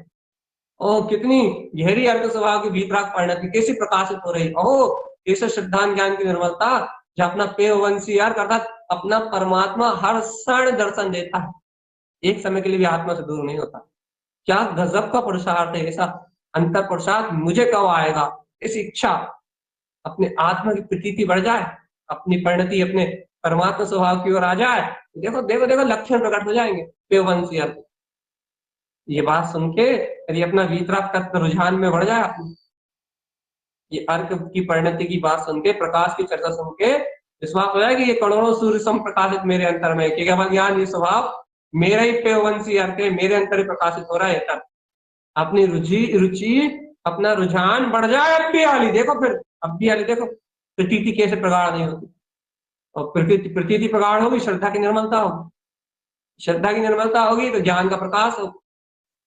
ओह कितनी गहरी अर्थ स्वभाव की वीतराग परिणति कैसी प्रकाशित हो रही, ओह कैसे श्रद्धान ज्ञान की निर्मलता, जो अपना पेवंशीयार अर्थात अपना परमात्मा हर क्षण दर्शन देता है, एक समय के लिए भी आत्मा से दूर नहीं होता। क्या गजब का पुरुषार्थ है ऐसा अंतर पुरुषार्थ, मुझे कब आएगा, इस इच्छा अपने आत्मा की प्रतीति बढ़ जाए, अपनी परिणति अपने परमात्मा स्वभाव की ओर आ जाए, देखो देखो देखो लक्षण प्रकट हो जाएंगे पेवंशीयार। ये बात सुन के यदि अपना वीतराग तत्व रुझान में बढ़ जाए, ये अर्क की परिणति की बात सुन के, प्रकाश की चर्चा सुन के विश्वास हो जाए कि ये करोड़ों सूर्य सम प्रकाशित मेरे अंतर में, कि केवल ज्ञान ये स्वभाव मेरा ही पेवंशी अर्क है, मेरे अंतर ही प्रकाशित हो रहा है तब अपनी रुचि अपना रुझान बढ़ जाए। अब भी हाली देखो, फिर अब भी हाली देखो प्रतीति कैसे प्रगाढ़ नहीं होती, और प्रतीति प्रगाढ़ होगी, श्रद्धा की निर्मलता होगी, श्रद्धा की निर्मलता होगी तो ज्ञान का प्रकाश होगा,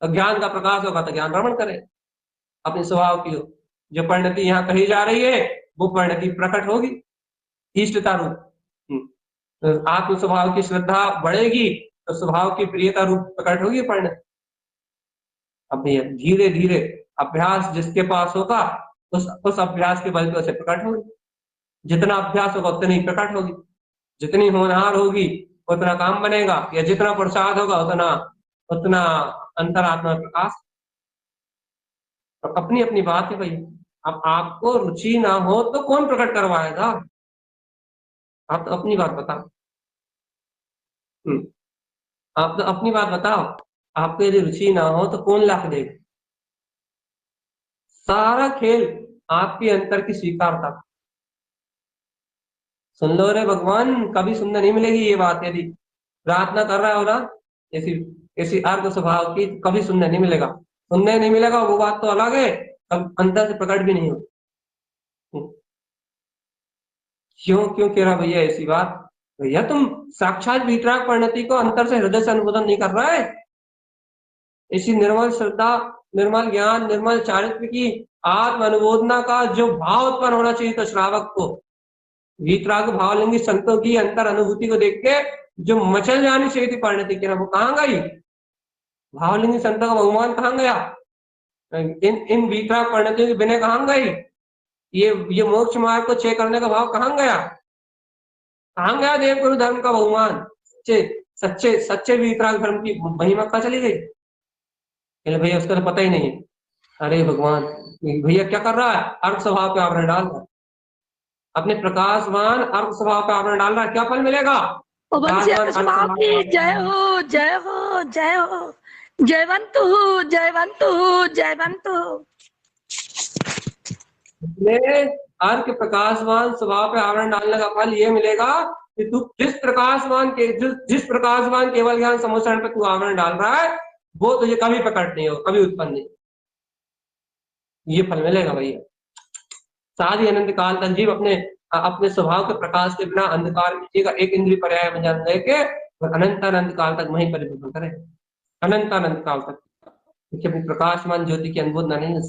और ज्ञान का प्रकाश होगा तो ज्ञान भ्रमण करे अपने स्वभाव की हो। जो परिणति यहाँ कही जा रही है वो परिणति प्रकट होगी इष्टता रूप, आत्म स्वभाव की श्रद्धा बढ़ेगी तो स्वभाव की प्रियता रूप प्रकट होगी परिणति। अब धीरे धीरे अभ्यास जिसके पास होगा उस अभ्यास के बल पे उसे प्रकट होगी, जितना अभ्यास होगा उतनी प्रकट होगी, जितनी होनहार होगी उतना काम बनेगा, या जितना प्रसाद होगा उतना उतना अंतरात्मा प्रकाश। तो अपनी अपनी बात है भाई, अब आपको रुचि ना हो तो कौन प्रकट करवाएगा, आप तो अपनी बात बताओ। आप तो अपनी बात बताओ, आपको यदि रुचि ना हो तो कौन ला के देगा। सारा खेल आपके अंतर की स्वीकारता। सुन लो रे भगवान, कभी सुनने नहीं मिलेगी ये बात, यदि प्रार्थना कर रहा हो ना ऐसी ऐसी अर्थ स्वभाव की, कभी सुनने नहीं मिलेगा, सुनने नहीं मिलेगा वो बात तो अलग है, अब अंदर से प्रकट भी नहीं हो। क्यों क्यों कह रहा भैया ऐसी बात, भैया तुम साक्षात वीतराग परिणति को अंतर से हृदय से अनुमोदन नहीं कर रहा है। इसी निर्मल श्रद्धा, निर्मल ज्ञान, निर्मल चारित्र की आत्म अनुमोदना का जो भाव उत्पन्न होना चाहिए तो श्रावक को, वीतराग भावलिंगी संतों की अंतर अनुभूति को देख के जो मचल जानी चाहिए थी परिणति की ना, वो कहाँ गई। भावलिंगी संतों का भगवान कहाँ गया, इन वीतराग परिणतियों की विनय कहाँ गई, ये मोक्ष मार्ग को चेक करने का भाव कहाँ गया, कहाँ गया देव गुरु धर्म का भगवान, सच्चे सच्चे सच्चे वीतराग धर्म की महिमा कहाँ चली गई। भैया उसका तो पता ही नहीं है। अरे भगवान, भैया क्या कर रहा है, अर्थ स्वभाव पे आवरण डाल रहा है, अपने प्रकाशवान अर्थ स्वभाव पे आवरण डाल रहा है, क्या फल मिलेगा। जय हो जय हो जय हो, जयवंतु जयवंतु जयवंतु। अर्क प्रकाशवान स्वभाव पे आवरण डालने का फल ये मिलेगा कि तू जिस प्रकाशवान केवल ज्ञान समुच्चरण पे तू आवरण डाल रहा है वो तुझे कभी प्रकट नहीं हो, कभी उत्पन्न नहीं, ये फल मिलेगा भैया। साथ ही अनंत काल तक जीव अपने अपने स्वभाव के प्रकाश के बिना अंधकार में एक इंद्रिय पर्याय में जान लेके अनंत काल तक वहीं परिवर्तन करे, अनंत काल तक, क्योंकि अपनी प्रकाशमान ज्योति की अनुभूति नहीं।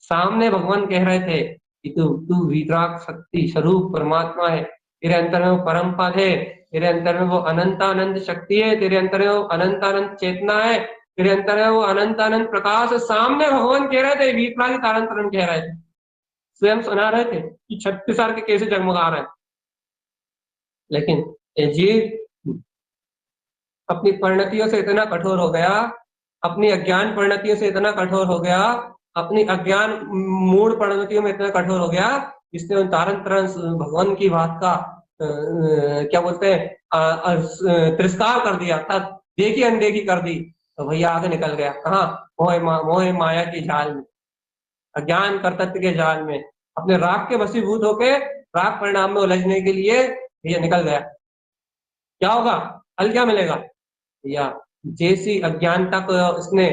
सामने भगवान कह रहे थे कि तू वीतराग शक्ति स्वरूप परमात्मा है, तेरे अंतर में वो परम पद है, तेरे अंतर में वो अनंत शक्ति है, तेरे अंतर में वो अनंत चेतना है, तेरे अंतर में वो अनंत प्रकाश है। सामने भगवान कह रहे थे, वीतराग तारंतरण कह रहे थे, स्वयं सुना रहे थे कि 36 साल के कैसे जगमगा रहे हैं। लेकिन जीव अपनी परिणतियों से इतना कठोर हो गया, अपनी अज्ञान परिणतियों से इतना कठोर हो गया, अपनी अज्ञान मूल परिणतियों में इतना कठोर हो गया, इसने उन तारंतरण भगवान की बात का क्या बोलते हैं तिरस्कार कर दिया, देखी अनदेखी कर दी, तो भैया आगे निकल गया कहाँ, मोह माया की जाल में, अज्ञान कर्तव्य के जाल में, अपने राग के वशीभूत होके राग परिणाम में उलझने के लिए भैया निकल गया। क्या होगा, फल क्या मिलेगा भैया, जैसी अज्ञानता को इसने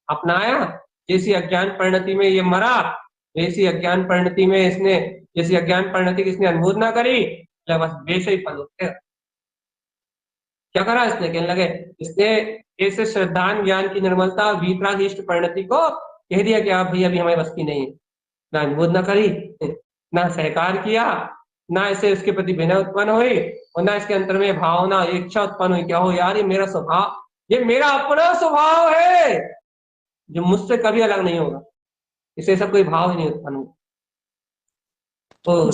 अपनाया, जैसी अज्ञान परिणति में ये मरा, जैसी अज्ञान परिणति में इसने, जैसी अज्ञान परिणति की इसने अनुभूत ना करी, बस वैसे ही फल होते। क्या करा इसने, कहने लगे इसने ऐसे श्रद्धान ज्ञान की निर्मलता वीतराग इष्ट परिणति को कह दिया कि आप भैया अभी हमारे बस की नहीं है, ना अनुभूत न करी, ना सहकार किया, ना इसे इसके प्रति विनय उत्पन्न हुई, और ना इसके अंतर में भावना इच्छा उत्पन्न हुई, क्या हो यार ये मेरा स्वभाव, ये मेरा अपना स्वभाव है जो मुझसे कभी अलग नहीं होगा, इसे सब कोई भाव ही नहीं उत्पन्न हुआ। तो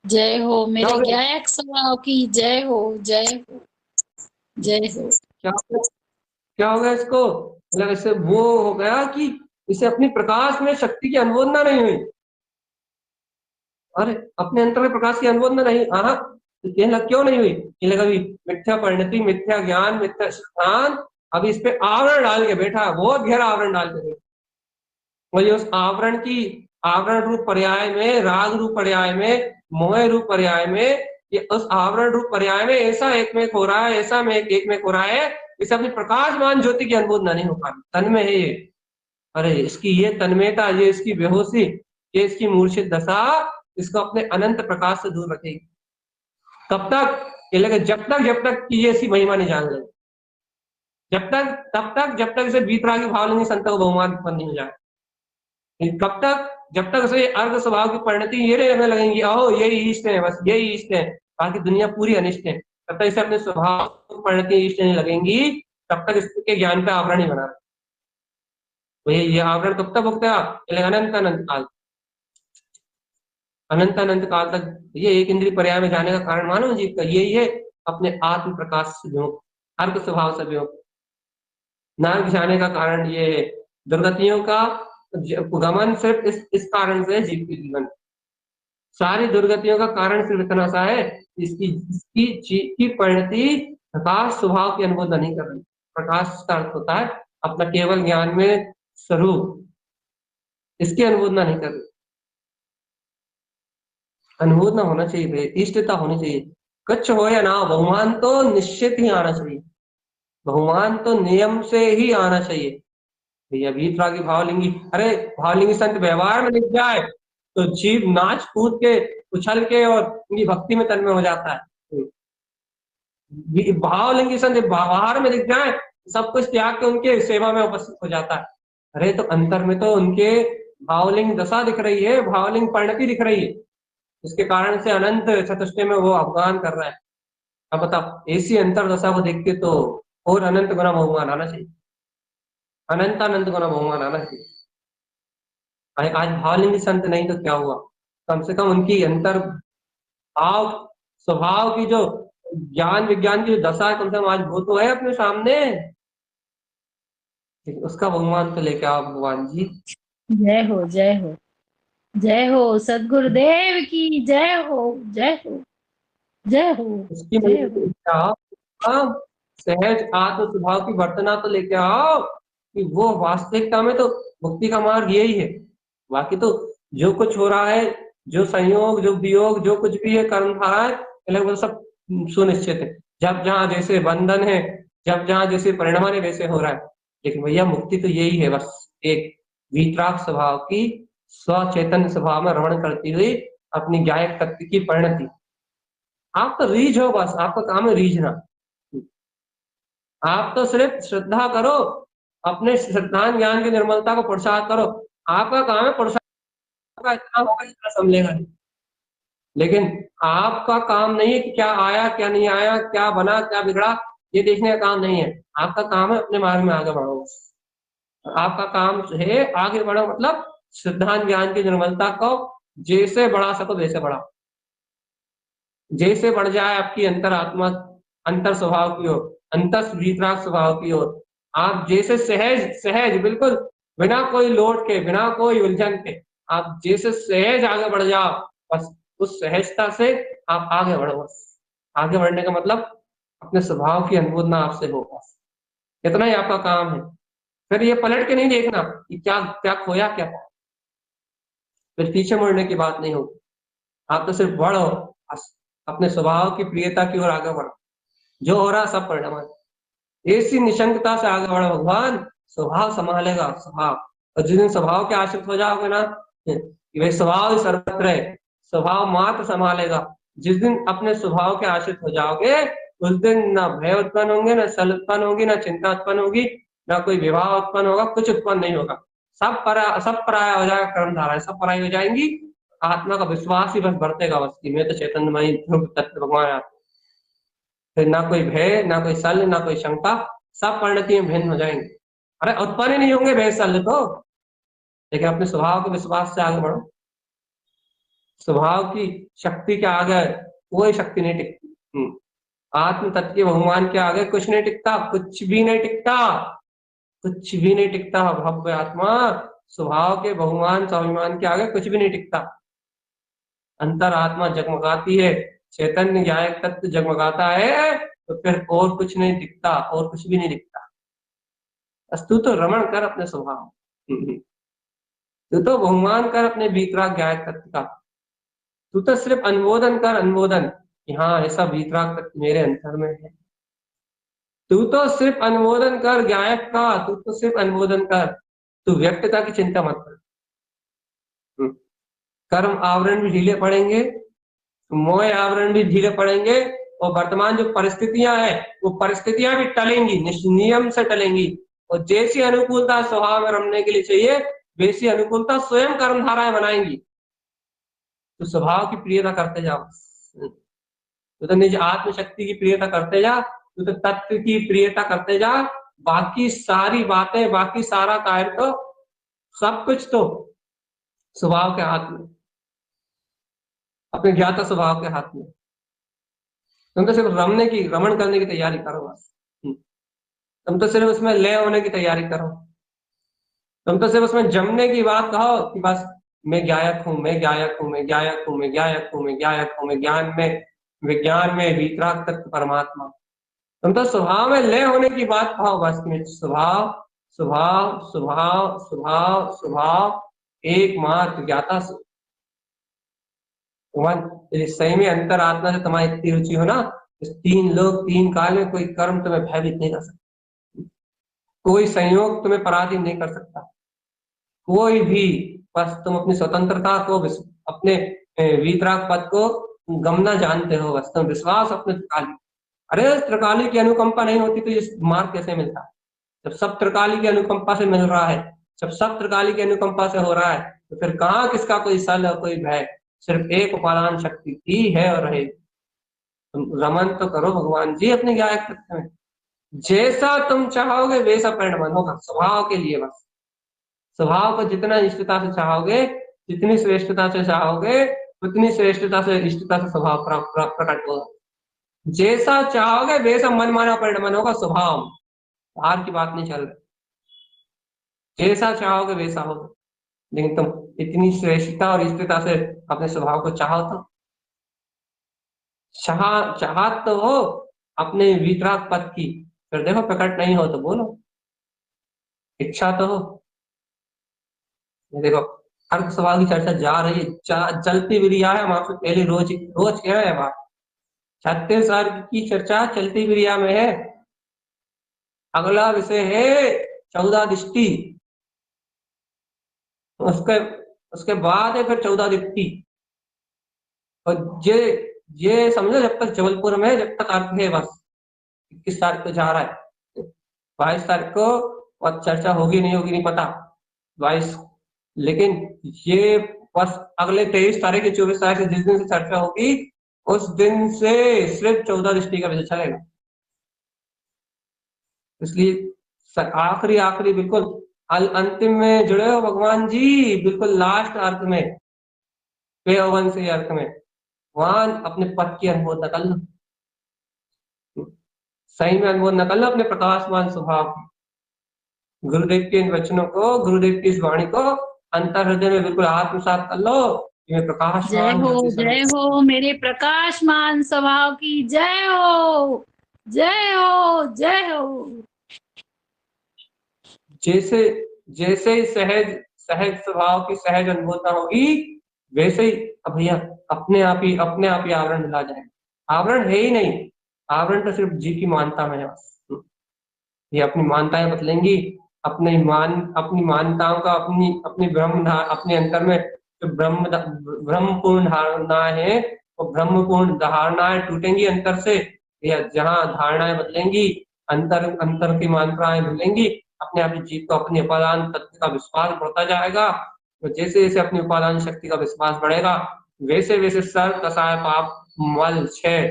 जय हो क्या मेरे हो गया? गायक स्वभाव की, जय हो जय हो जय हो। क्या हो गया? क्या हो गया इसको? मतलब इससे वो हो गया कि इसे अपनी प्रकाश में शक्ति की अनुमोदना नहीं हुई। अरे अपने अंतर में प्रकाश की अनुमोदना नहीं, हाँ तो कहने लगा क्यों नहीं हुई? ये लगा अभी मिथ्या परिणति, मिथ्या ज्ञान, मिथ्या सिद्धांत अभी इस पे आवरण डाल के बैठा है, बहुत गहरा आवरण डाल के बैठा। वही उस आवरण की, आवरण रूप पर्याय में, राग रूप पर्याय में, मोह रूप पर्याय में, ये उस आवरण रूप पर्याय में ऐसा एक में हो रहा है, ऐसा में एक में हो रहा है, इसे अपनी प्रकाशमान ज्योति की अनुमोदना नहीं हो पा रही। तन्मय है ये। अरे इसकी ये तन्मयता, ये इसकी बेहोशी, ये इसकी मूर्छित दशा इसको अपने अनंत प्रकाश से दूर रखेगी। कब तक? ये लगे जब तक कि ये इसकी महिमा नहीं जान ले, जब तक तब तक जब तक इसे वीतरागी भावलिंगी संत को बहुमान उत्पन्न नहीं हो जाए। कब तक? जब तक उसे अर्घ स्वभाव की परिणति ये रहने लगेंगी, ओहो यही इष्ट है, बस यही इष्ट है, बाकी दुनिया पूरी अनिष्ट है, तब तक इसे अपने स्वभाव की परिणति इष्ट नहीं लगेंगी, तब तक इसके ज्ञान का आवरण ही बना। वही ये आवरण कब तक भुगतेगा? अनंत अनंत काल, अनंत अनंत काल तक। ये एक इंद्रिय पर्याय में जाने का कारण मानव जीव का यही है, अपने आत्म प्रकाश से विमुख, अर्घ स्वभाव से विमुख। नार्ग जाने का कारण ये है। दुर्गतियों का गमन सिर्फ इस कारण से जीव के जीवन, सारी दुर्गतियों का कारण सिर्फ इतना सा है, इसकी इसकी जीव की परिणति प्रकाश स्वभाव की अनुमोदन नहीं कर रही। प्रकाश का अर्थ होता है अपना केवल ज्ञान में स्वरूप, इसकी अनुमोदना नहीं कर रही। अनुमोदना होना चाहिए भाई, इष्टता होनी चाहिए। कुछ हो या ना हो, बहुमान तो निश्चित ही आना चाहिए, बहुमान तो नियम से ही आना चाहिए। भैया वीतरागी भावलिंगी, अरे भावलिंगी संत व्यवहार में दिख जाए तो जीव नाच कूद के, उछल के और उनकी भक्ति में तन्मय हो जाता है। भावलिंगी संत व्यवहार में दिख जाए, सब कुछ त्याग के उनके सेवा में उपस्थित हो जाता है। अरे तो अंतर में तो उनके भावलिंग दशा दिख रही है, भावलिंग परिणति दिख रही है, इसके कारण से अनंत चतुष्टय में वो अवगान कर रहा है। अब बताओ ऐसी अंतर दशा को देख के तो और अनंत गुना बहुमान आना चाहिए, अनंत अनंत गुना बहुमान आना चाहिए। आज भावलिंगी संत नहीं तो क्या हुआ? कम से कम उनकी अंतर भाव स्वभाव की जो ज्ञान विज्ञान की जो दशा है, कम से कम आज वो तो है अपने सामने, उसका बहुमान तो लेके आओ भगवान जी। जय हो जय हो जय हो सदगुरुदेव की, जय हो जय हो जय हो उसकी जय महिमा हो। को लेके आओ, हाँ, सहज आत्म स्वभाव की वर्तना तो लेके आओ कि वो वास्तविकता में तो मुक्ति का मार्ग यही है। बाकी तो जो कुछ हो रहा है, जो संयोग, जो वियोग, जो कुछ भी है कर्म धारा है, वो सब सुनिश्चित है। जब जहाँ जैसे बंधन है, जब जहाँ जैसे परिणाम है, वैसे हो रहा है। लेकिन भैया मुक्ति तो यही है, बस एक वीतराग स्वभाव की, स्वचैतन्य स्वभाव में रमण करती हुई अपनी गायक तत्व की परिणति। आप तो रीझ हो, बस आपका काम है रीझना। आप तो सिर्फ श्रद्धा करो, अपने श्रद्धान ज्ञान की निर्मलता को पुरुषार्थ करो। आपका काम है पुरुषार्थ का, इतना होगा जितना संभलेगा नहीं। लेकिन आपका काम नहीं है कि क्या आया क्या नहीं आया, क्या बना क्या बिगड़ा, ये देखने का काम नहीं है। आपका काम है अपने मार्ग में आगे बढ़ो। आपका काम है आगे बढ़ो, मतलब श्रद्धान ज्ञान की निर्मलता को जैसे बढ़ा सको वैसे बढ़ाओ। जैसे बढ़ जाए आपकी अंतर आत्मा, अंतर स्वभाव की ओर, अंतर वीतराग स्वभाव की ओर, आप जैसे सहज सहज बिल्कुल बिना कोई लोट के, बिना कोई उलझन के, आप जैसे सहज आगे बढ़ जाओ, बस उस सहजता से आप आगे बढ़ो। बस आगे बढ़ने का मतलब अपने स्वभाव की अनुमोदना आपसे हो, बस इतना ही आपका काम है। फिर ये पलट के नहीं देखना कि क्या क्या खोया क्या पाया, फिर पीछे मुड़ने की बात नहीं होगी। आप तो सिर्फ बढ़ो, बस अपने स्वभाव की प्रियता की ओर आगे बढ़ो। जो हो रहा सब परिणाम है। ऐसी निशंकता से आगे बढ़ो, भगवान स्वभाव संभालेगा स्वभाव। और जिस दिन स्वभाव के आश्रित हो जाओगे ना, वे स्वभाव ही सर्वत्र है, स्वभाव मात्र संभालेगा। जिस दिन अपने स्वभाव के आश्रित हो जाओगे, उस दिन ना भय उत्पन्न होंगे, ना सल उत्पन्न होगी, ना चिंता उत्पन्न होगी, ना कोई विवाह उत्पन्न होगा, कुछ उत्पन्न नहीं होगा। सब पराया हो जाएगा, कर्म धारा सब पराई हो जाएंगी। आत्मा का विश्वास ही बस बढ़तेगा, बस कि मैं तो चैतन्यमयी ध्रुव तत्व भगवान आत्मा। फिर ना कोई भय, ना कोई शल्य, ना कोई शंका, सब परिणति में भिन्न हो जाएंगे। अरे उत्पन्न ही नहीं होंगे भय शल्य तो, लेकिन अपने स्वभाव के विश्वास से आगे बढ़ो। स्वभाव की शक्ति के आगे कोई शक्ति नहीं टिकती। आत्म तत्व के भगवान के आगे कुछ नहीं टिकता, कुछ भी नहीं टिकता, कुछ भी नहीं टिकता। भव्य आत्मा स्वभाव के भगवान स्वाभिमान के आगे कुछ भी नहीं टिकता। अंतर आत्मा जगमगाती है, चैतन्य ज्ञायक तत्व जगमगाता है, तो फिर और कुछ नहीं दिखता, और कुछ भी नहीं दिखता। बस तू तो रमण कर अपने स्वभाव, तू तो बहुमान कर अपने वीतराग ज्ञायक तत्व का, तू तो सिर्फ अनुमोदन कर, अनुमोदन कि हाँ ऐसा वीतराग तत्व मेरे अंतर में है। तू तो सिर्फ अनुमोदन कर ज्ञायक का, तू तो सिर्फ अनुमोदन कर, तू व्यक्तता की चिंता मत कर। कर्म आवरण भी ढीले पड़ेंगे, मोह आवरण भी ढीले पड़ेंगे, और वर्तमान जो परिस्थितियां हैं वो परिस्थितियां भी टलेंगी, नियम से टलेंगी। और जैसी अनुकूलता स्वभाव में रमने के लिए चाहिए, वैसी अनुकूलता स्वयं कर्म धाराएं बनाएंगी। तो स्वभाव की प्रियता करते जाओ, तो निज आत्मशक्ति की प्रियता करते जा, तो तत्व की प्रियता करते जा। बाकी सारी बातें, बाकी सारा कार्य तो, सब कुछ तो स्वभाव के हाथ में, अपने ज्ञाता स्वभाव के हाथ में। तुम तो सिर्फ रमण करने की तैयारी करो बस। तुम तो सिर्फ उसमें लय होने की तैयारी करो। तुम तो सिर्फ उसमें जमने की बात कहो कि बस मैं गायक हूँ, मैं गायक हूँ, मैं गायक हूँ, मैं गायक हूँ, मैं गायक हूँ, मैं ज्ञान में, विज्ञान में वीतराग तत्व परमात्मा। तुम तो स्वभाव में लय होने की बात कहो बस, में स्वभाव स्वभाव स्वभाव स्वभाव स्वभाव एकमात्र ज्ञाता यदि सही में अंतर आत्मा से तुम्हारी इतनी रुचि हो ना, इस 3 लोक 3 काल में कोई कर्म तुम्हें भयभीत नहीं कर सकता, कोई संयोग तुम्हें पराधीन नहीं कर सकता, कोई भी। बस तुम अपनी स्वतंत्रता को, अपने वीतराग पद को गमना जानते हो, बस तुम विश्वास अपने त्रिकाली। अरे त्रिकाली की अनुकंपा नहीं होती तो ये मार्ग कैसे मिलता? जब सब त्रिकाली की अनुकंपा से मिल रहा है, जब सब त्रिकाली की अनुकंपा से हो रहा है, तो फिर कहाँ किसका कोई सल और कोई भय? सिर्फ एक उपादान शक्ति ही है और रहे। तुम रमन तो करो भगवान जी अपने गायक तत्व में, जैसा तुम चाहोगे वैसा परिणमन होगा स्वभाव के लिए। बस स्वभाव को जितना इष्टता से चाहोगे, जितनी श्रेष्ठता से चाहोगे, उतनी श्रेष्ठता से इष्टता से स्वभाव प्रकट होगा। जैसा चाहोगे वैसा मनमाना परिणमन होगा स्वभाव, बाहर की बात नहीं चल रही। जैसा चाहोगे वैसा होगा, लेकिन तुम इतनी श्रेष्ठता और इष्टता से अपने स्वभाव को चाहो तो चाहत तो हो अपने वीतराग पद की, फिर देखो प्रकट नहीं हो तो बोलो, इच्छा तो हो। देखो अर्थ सवाल की चर्चा जा रही है, चलती विरिया है। हम आपसे पहले रोज कह रहे हैं बात, 36 अर्थ की चर्चा चलती विरिया में है। अगला विषय है 14 दृष्टि, उसके बाद है फिर 14 दीप्ति। और ये समझो जब तक जबलपुर में जब तक अर्थ है, बस 21 तारीख को जा रहा है, 22 तारीख को और चर्चा होगी नहीं होगी नहीं पता, 22, लेकिन ये बस अगले 23 तारीख 24 तारीख से जिस दिन से चर्चा होगी उस दिन से सिर्फ 14 दृष्टि का विषय चलेगा। इसलिए आखिरी बिल्कुल अंतिम में जुड़े हो भगवान जी, बिल्कुल लास्ट अर्थ में, पेवन से अर्थ में, वहां अपने पद की अनुभव नकल लो, सही में अनुभव नकल लो अपने प्रकाशमान स्वभाव। गुरुदेव के इन वचनों को, गुरुदेव की इस वाणी को अंतर हृदय में बिल्कुल आत्मसात कर लो। जय हो मेरे प्रकाशमान स्वभाव की, जय हो जय हो जय हो। जैसे ही सहज स्वभाव की सहज अनुभूता होगी, वैसे ही भैया अपने आप ही आवरण मिला जाए। आवरण है ही नहीं, आवरण तो सिर्फ जी की मानता में है बस। ये अपनी मान्यताएं बदलेंगी, अपनी मान्यताओं का अपनी अपने अंतर में जो ब्रह्मपूर्ण धारणा है, वो ब्रह्मपूर्ण धारणाएं टूटेंगी अंतर से, या जहाँ धारणाएं बदलेंगी, अंतर की मान्यताएं धुलेंगी, अपने आप जीव को अपने उपादान तत्व का विश्वास बढ़ता जाएगा। तो जैसे जैसे अपनी उपादान शक्ति का विश्वास बढ़ेगा, वैसे वैसे सर्व कसाय पाप मल क्षय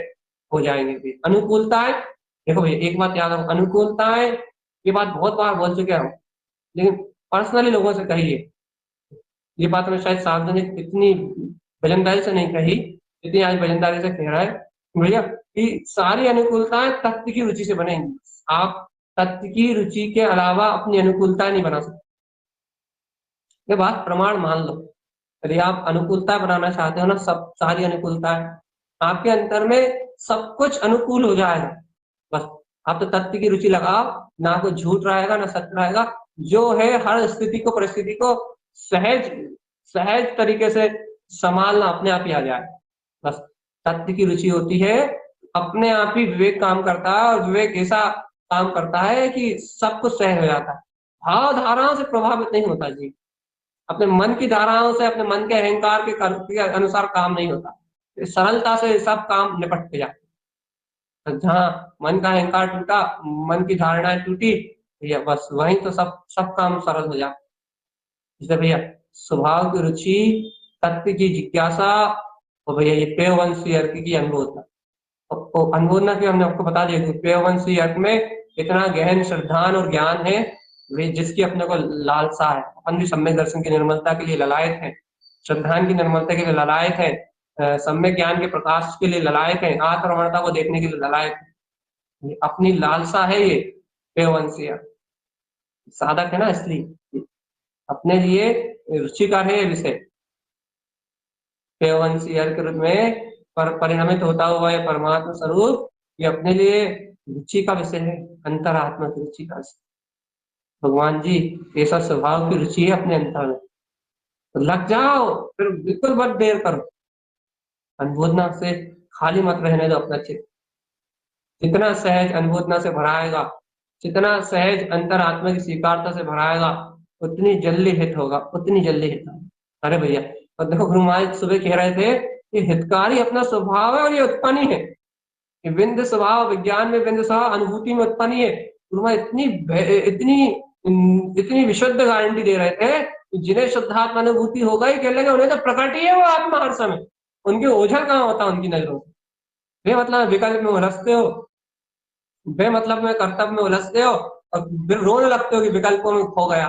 हो जाएंगे। अनुकूलताएं, देखो भैया एक बात याद रखो, अनुकूलताएं, ये बात बहुत बार बोल चुके हम, लेकिन पर्सनली लोगों से कहिए, ये बात हमें शायद सार्वजनिक इतनी वजनदारी से नहीं कही, जितनी आज वजनदारी से कह रहा है भैया कि सारी अनुकूलताएं तत्व की रुचि से बनेंगी। आप तत्व की रुचि के अलावा अपनी अनुकूलता नहीं बना सकते। ये बात प्रमाण मान लो। यदि आप अनुकूलता बनाना चाहते हो ना, सब सारी अनुकूलताएं आपके अंतर में सब कुछ अनुकूल हो जाएगा। बस आप तो तत्व की रुचि लगाओ, ना कोई झूठ रहेगा ना सत्य रहेगा, जो है हर स्थिति को परिस्थिति को सहज सहज तरीके से संभालना अपने आप ही आ जाए। बस तत्व की रुचि होती है, अपने आप ही विवेक काम करता है, और विवेक ऐसा काम करता है कि सब कुछ सहज हो जाता है। भाव धाराओं से प्रभावित नहीं होता जी, अपने मन की धाराओं से, अपने मन के अहंकार के अनुसार काम नहीं होता। सरलता से सब काम निपट के जाते। जहाँ मन का अहंकार टूटा, मन की धारणाएं टूटी, भैया बस वहीं तो सब काम सरल हो जाते। इसलिए भैया स्वभाव की रुचि, तत्व की जिज्ञासा, और भैया ये पेयवंशी अर्क की अनुबोधना। अनुबोधना की हमने आपको बता दिया कि पेयवंशी अर्क में इतना गहन श्रद्धान और ज्ञान है, जिसकी अपने को लालसा है। अपन भी सम्यक दर्शन की निर्मलता के लिए ललायत है, श्रद्धान की निर्मलता के लिए ललायत है, सम्यक ज्ञान के प्रकाश के लिए ललायत है, आत्मरमणता को देखने के लिए ललायत है। अपनी लालसा है ये पेयवंशी अर्क। साधक है ना, इसलिए अपने लिए रुचिकर है ये विषय। पेयवंशी अर्क में परिणमित होता हुआ ये परमात्मा स्वरूप, ये अपने लिए रुचि का विषय है, अंतरात्मा की रुचि का विषय। भगवान जी ऐसा स्वभाव की रुचि है अपने अंतर में, तो लग जाओ, फिर बिल्कुल मत देर करो। अनुबोधना से खाली मत रहने दो अपना चित्त। जितना सहज अनुबोधना से भराएगा, जितना सहज अंतरात्मा की स्वीकारता से भराएगा, उतनी जल्दी हित होगा, उतनी जल्दी हित होगा। अरे भैया, और देखो गुरु महाराज सुबह कह रहे थे कि हितकारी अपना स्वभाव है और ये उत्पन्न है। ये विंध्य स्वभाव, विज्ञान में विंध्य स्वभाव अनुभूति में उत्पन्न है। गुरु महाराज इतनी विशुद्ध गारंटी दे रहे थे, जिन्हें शुद्धात्मा अनुभूति हो गई, कह लेंगे उन्हें तो प्रकट ही है वो आत्मा हर समय। उनके ओझल कहाँ होता उनकी नजरों से। बेमतलब विकल्प में उलझते हो, बेमतलब में कर्तव्य में उलझते हो, और फिर रोने लगते हो कि विकल्पों में खो गया।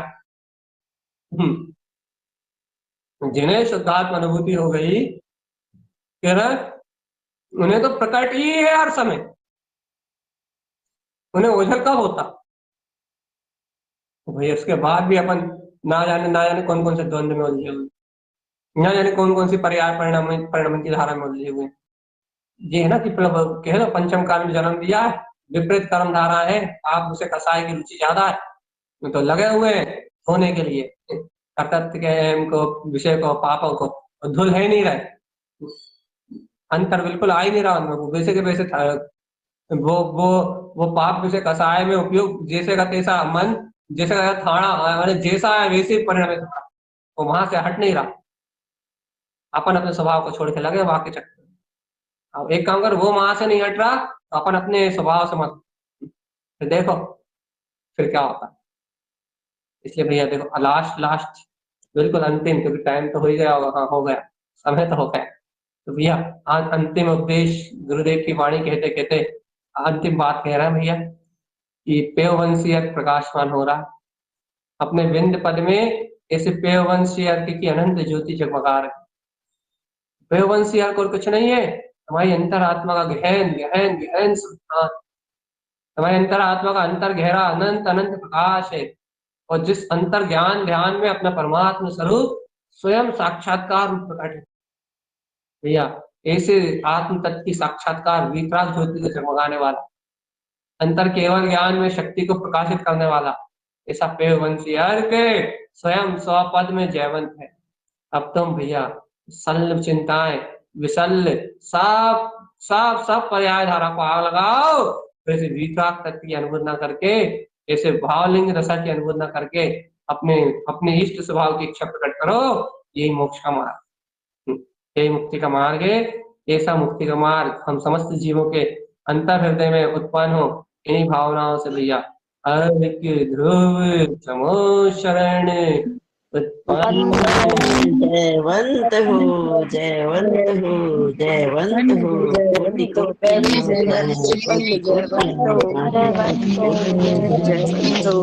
जिन्हें शुद्धात्मा अनुभूति हो गई, कह रहा उन्हें तो प्रकट ही है हर समय, उन्हें ओझल कब होता। तो भाई उसके बाद भी अपन ना जाने कौन कौन से द्वंद्व में उलझे हुए, ना जाने कौन कौन सी पर्याय परिणाम की धारा में उलझे हुए। ये है ना कि कह दो पंचम काल में जन्म दिया है, विपरीत कर्म धारा है, आप उसे कसाय की रुचि ज्यादा है, तो लगे हुए होने के लिए कर्तव्य के एम को, विषय को, पापों को, धुल है नहीं रहे, अंतर बिल्कुल आ ही नहीं रहा उनमें। वैसे के वैसे वो पाप विषय कसाय में उपयोग, जैसे का तैसा मन, जैसे का थाना, जैसा है वैसे परिणमित हो रहा, तो वहां से हट नहीं रहा। अपन अपने स्वभाव को छोड़ के लगे वहां के चक्कर। अब एक काम कर, वो वहां से नहीं हट रहा, तो अपन अपने स्वभाव से मत, फिर देखो फिर क्या होता है। इसलिए भैया देखो लास्ट बिल्कुल अंतिम, क्योंकि टाइम तो हो ही गया होगा, हाँ हो गया, समय तो हो गया। तो भैया आज अंतिम उपदेश गुरुदेव की वाणी कहते कहते अंतिम बात कह रहा है भैया कि पेयवंशी अर्क प्रकाशमान हो रहा। अपने विंध्य पद में ऐसे पेयवंशी अर्क की अनंत ज्योति जगमगा रहे। पेयवंशी अर्क और कुछ नहीं है, हमारी अंतरात्मा का गहन गहन गहन सिद्धांत, हमारे अंतरात्मा का अंतर गहरा अनंत अनंत प्रकाश है। और जिस अंतर ज्ञान ध्यान में अपना परमात्मा स्वरूप स्वयं साक्षात्कार रूप प्रकट है भैया, ऐसे आत्म तत्व की साक्षात्कार वितराग ज्योति को जगमगाने वाला, अंतर केवल ज्ञान में शक्ति को प्रकाशित करने वाला ऐसा पेयवंशी अर्क स्वयं स्वपद में जयवंत है। अब तुम भैया सल्ल चिंताएं, विसल्ल सब पर्याय धारा को आग लगाओ, वैसे वितराग तत्व की अनुबोधना करके, ऐसे भावलिंग रसा की अनुबोधना करके अपने इष्ट स्वभाव की इच्छा प्रकट करो। यही मोक्ष का मार्ग, यही मुक्ति का मार्ग है। ऐसा मुक्ति का मार्ग हम समस्त जीवों के अंतर हृदय में उत्पन्न हो, इन्हीं भावनाओं से भैया अर्क ध्रुव चमो शरण जयवंत हो, जयवंत हो, जयवंत हो।